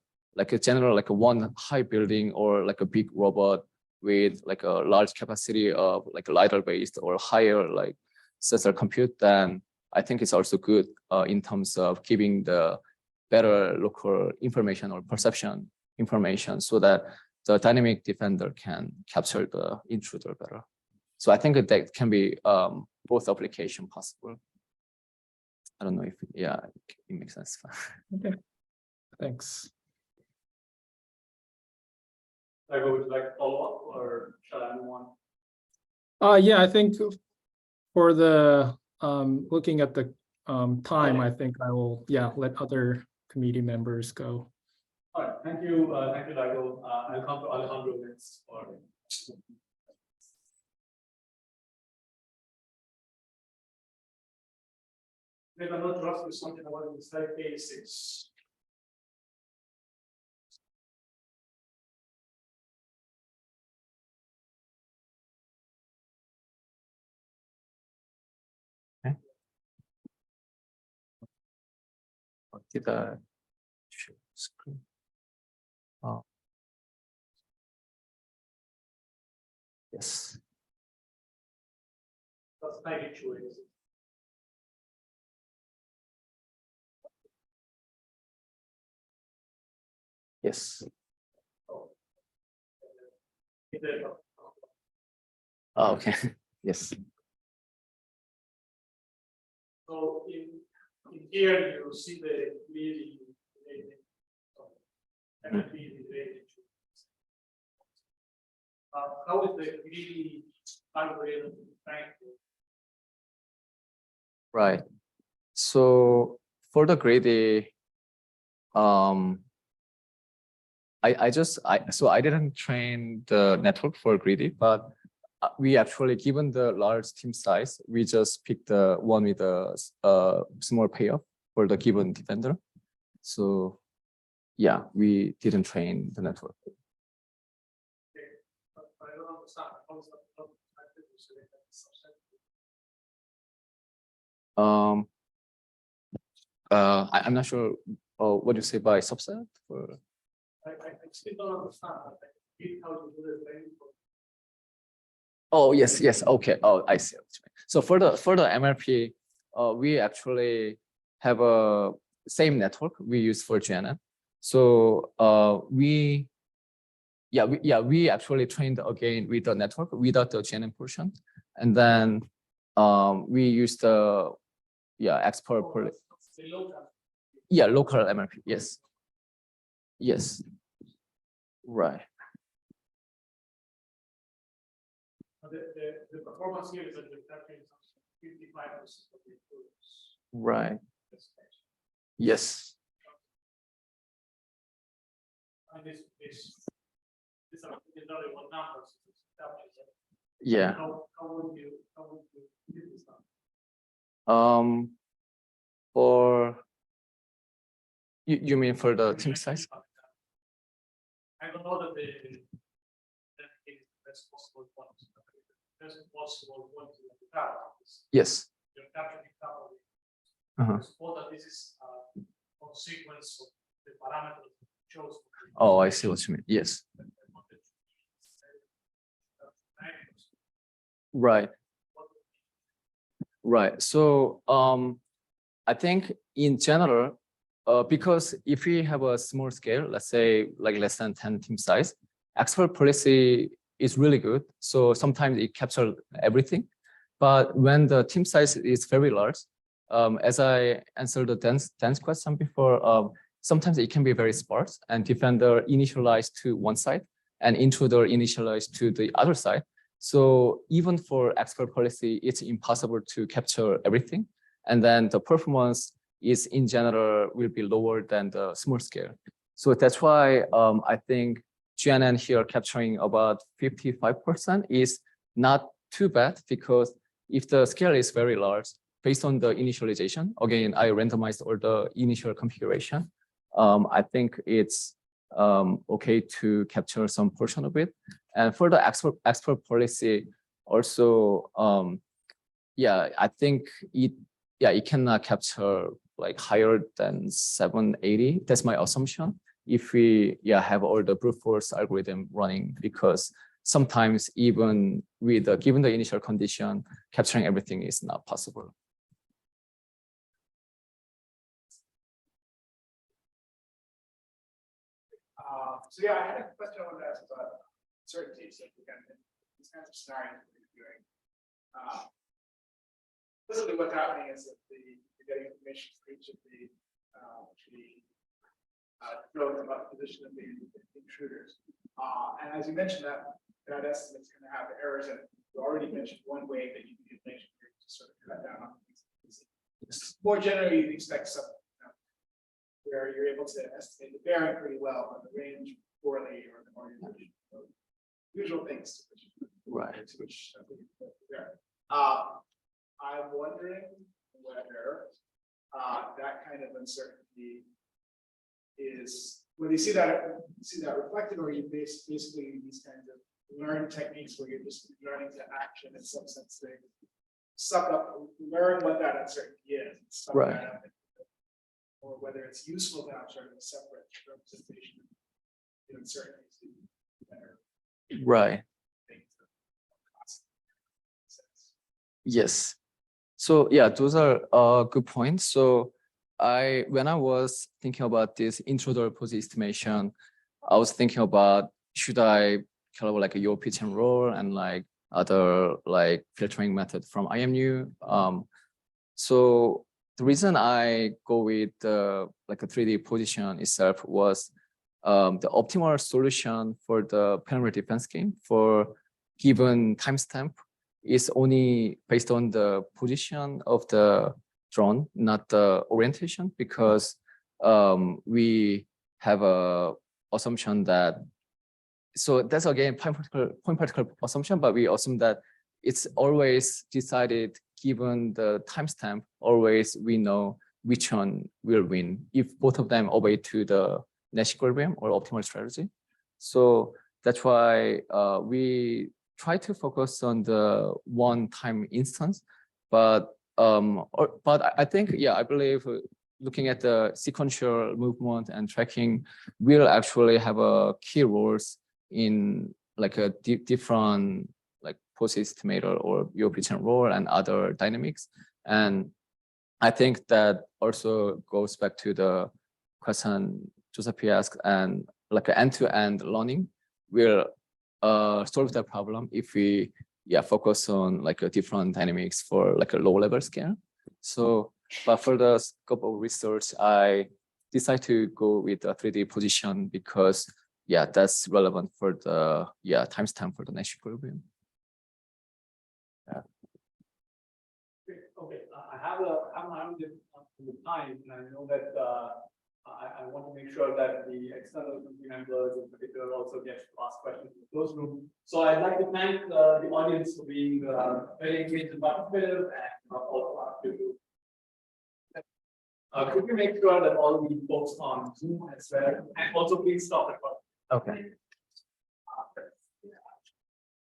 general like a one high building or like a big robot with like a large capacity of like a LiDAR based or higher like sensor compute, then I think it's also good in terms of giving the better local information or perception information so that the dynamic defender can capture the intruder better. So I think that can be both application possible. I don't know if, yeah, it makes sense. Okay, thanks. Daigo, would you like to follow up or shall I move on? Yeah, I think for the looking at the time, I think I will, yeah, let other committee members go. All right, thank you, Daigo. I'll come to Alejandro next. If I'm not trust with something about the slide A6. Did I share screen? Oh. Yes. That's 92 is. Yes. Oh, Okay. Yes. so in here you see the greedy rating. How is the greedy algorithm trying to? Right. So for the greedy, I didn't train the network for greedy, but we actually, given the large team size, we just picked the one with a small payoff for the given defender. So yeah, we didn't train the network. I don't understand. How is that I'm not sure what you say by subset. Or... I still don't understand. How to do the training. Oh yes, yes. Okay. Oh, I see. So for the MRP, we actually have a same network we use for GNN. So we actually trained again with the network without the GNN portion, and then we use the expert local MRP. Yes. Yes. Right. The performance here is that you're capturing 55% of the inputs. Right. Yes. And this is only one number. Yeah. How would you do this now? For you mean for the team size? I don't know that the best possible point. Best possible point to the Yes. You're capturing couple. Suppose that this is a consequence of the parameters chose. Oh, I see what you mean. Yes. Right. Right. So I think in general, because if we have a small scale, let's say like less than 10 team size, expert policy is really good. So sometimes it captures everything. But when the team size is very large, as I answered the dense question before, sometimes it can be very sparse and defender initialized to one side and intruder initialized to the other side. So even for expert policy, it's impossible to capture everything. And then the performance is in general will be lower than the small scale. So that's why I think GNN here capturing about 55% is not too bad, because if the scale is very large, based on the initialization, again, I randomized all the initial configuration. I think it's okay to capture some portion of it. And for the expert policy also, I think it cannot capture like higher than 780. That's my assumption. If we have all the brute force algorithm running, because sometimes even with given the initial condition, capturing everything is not possible. So yeah, I had a question I wanted to ask about certainty. So again, these kinds of scenarios that you're doing. Basically, what's happening is that you're getting information for each of the drones about the position of the intruders. And as you mentioned, that estimate's going to have errors in it. You already mentioned one way that you can get information to sort of cut down on things. More generally, you'd expect something where you're able to estimate the bearing pretty well, but the range poorly, or usual things. Right. Which I think is there. I'm wondering whether that kind of uncertainty is whether you see that reflected, or you basically these kinds of learned techniques where you're just learning to action in some sense. They suck up, learn what that uncertainty is, and suck right. that up, or whether it's useful to have sort of a separate representation of uncertainties. Right. Yes. So yeah, those are good points. So when I was thinking about this intruder pose estimation, I was thinking about should I kind of like a your pitch and roll and like other like filtering method from IMU. So the reason I go with like a 3D position itself was the optimal solution for the perimeter defense game for given timestamp is only based on the position of the drone, not the orientation, because we have a assumption that, so that's again point particle assumption, but we assume that it's always decided given the timestamp, always we know which one will win if both of them obey to the Nash equilibrium or optimal strategy. So that's why we try to focus on the one time instance, but I think, yeah, I believe looking at the sequential movement and tracking will actually have a key roles in like a different like pose estimator or your pitch and roll and other dynamics. And I think that also goes back to the question Giuseppe asked, and like an end-to-end learning will solve that problem if we focus on like a different dynamics for like a low level scale. So, but for the scope of research, I decided to go with a 3D position because that's relevant for the timestamp for the Nash equilibrium. Okay, I'm having the time, and I know that I want to make sure that the external community members in particular also get to ask questions in the closed room. So I'd like to thank the audience for being very engaged and participative, and also ask you to could you make sure that all the folks on Zoom as well, and also please stop recording. Okay.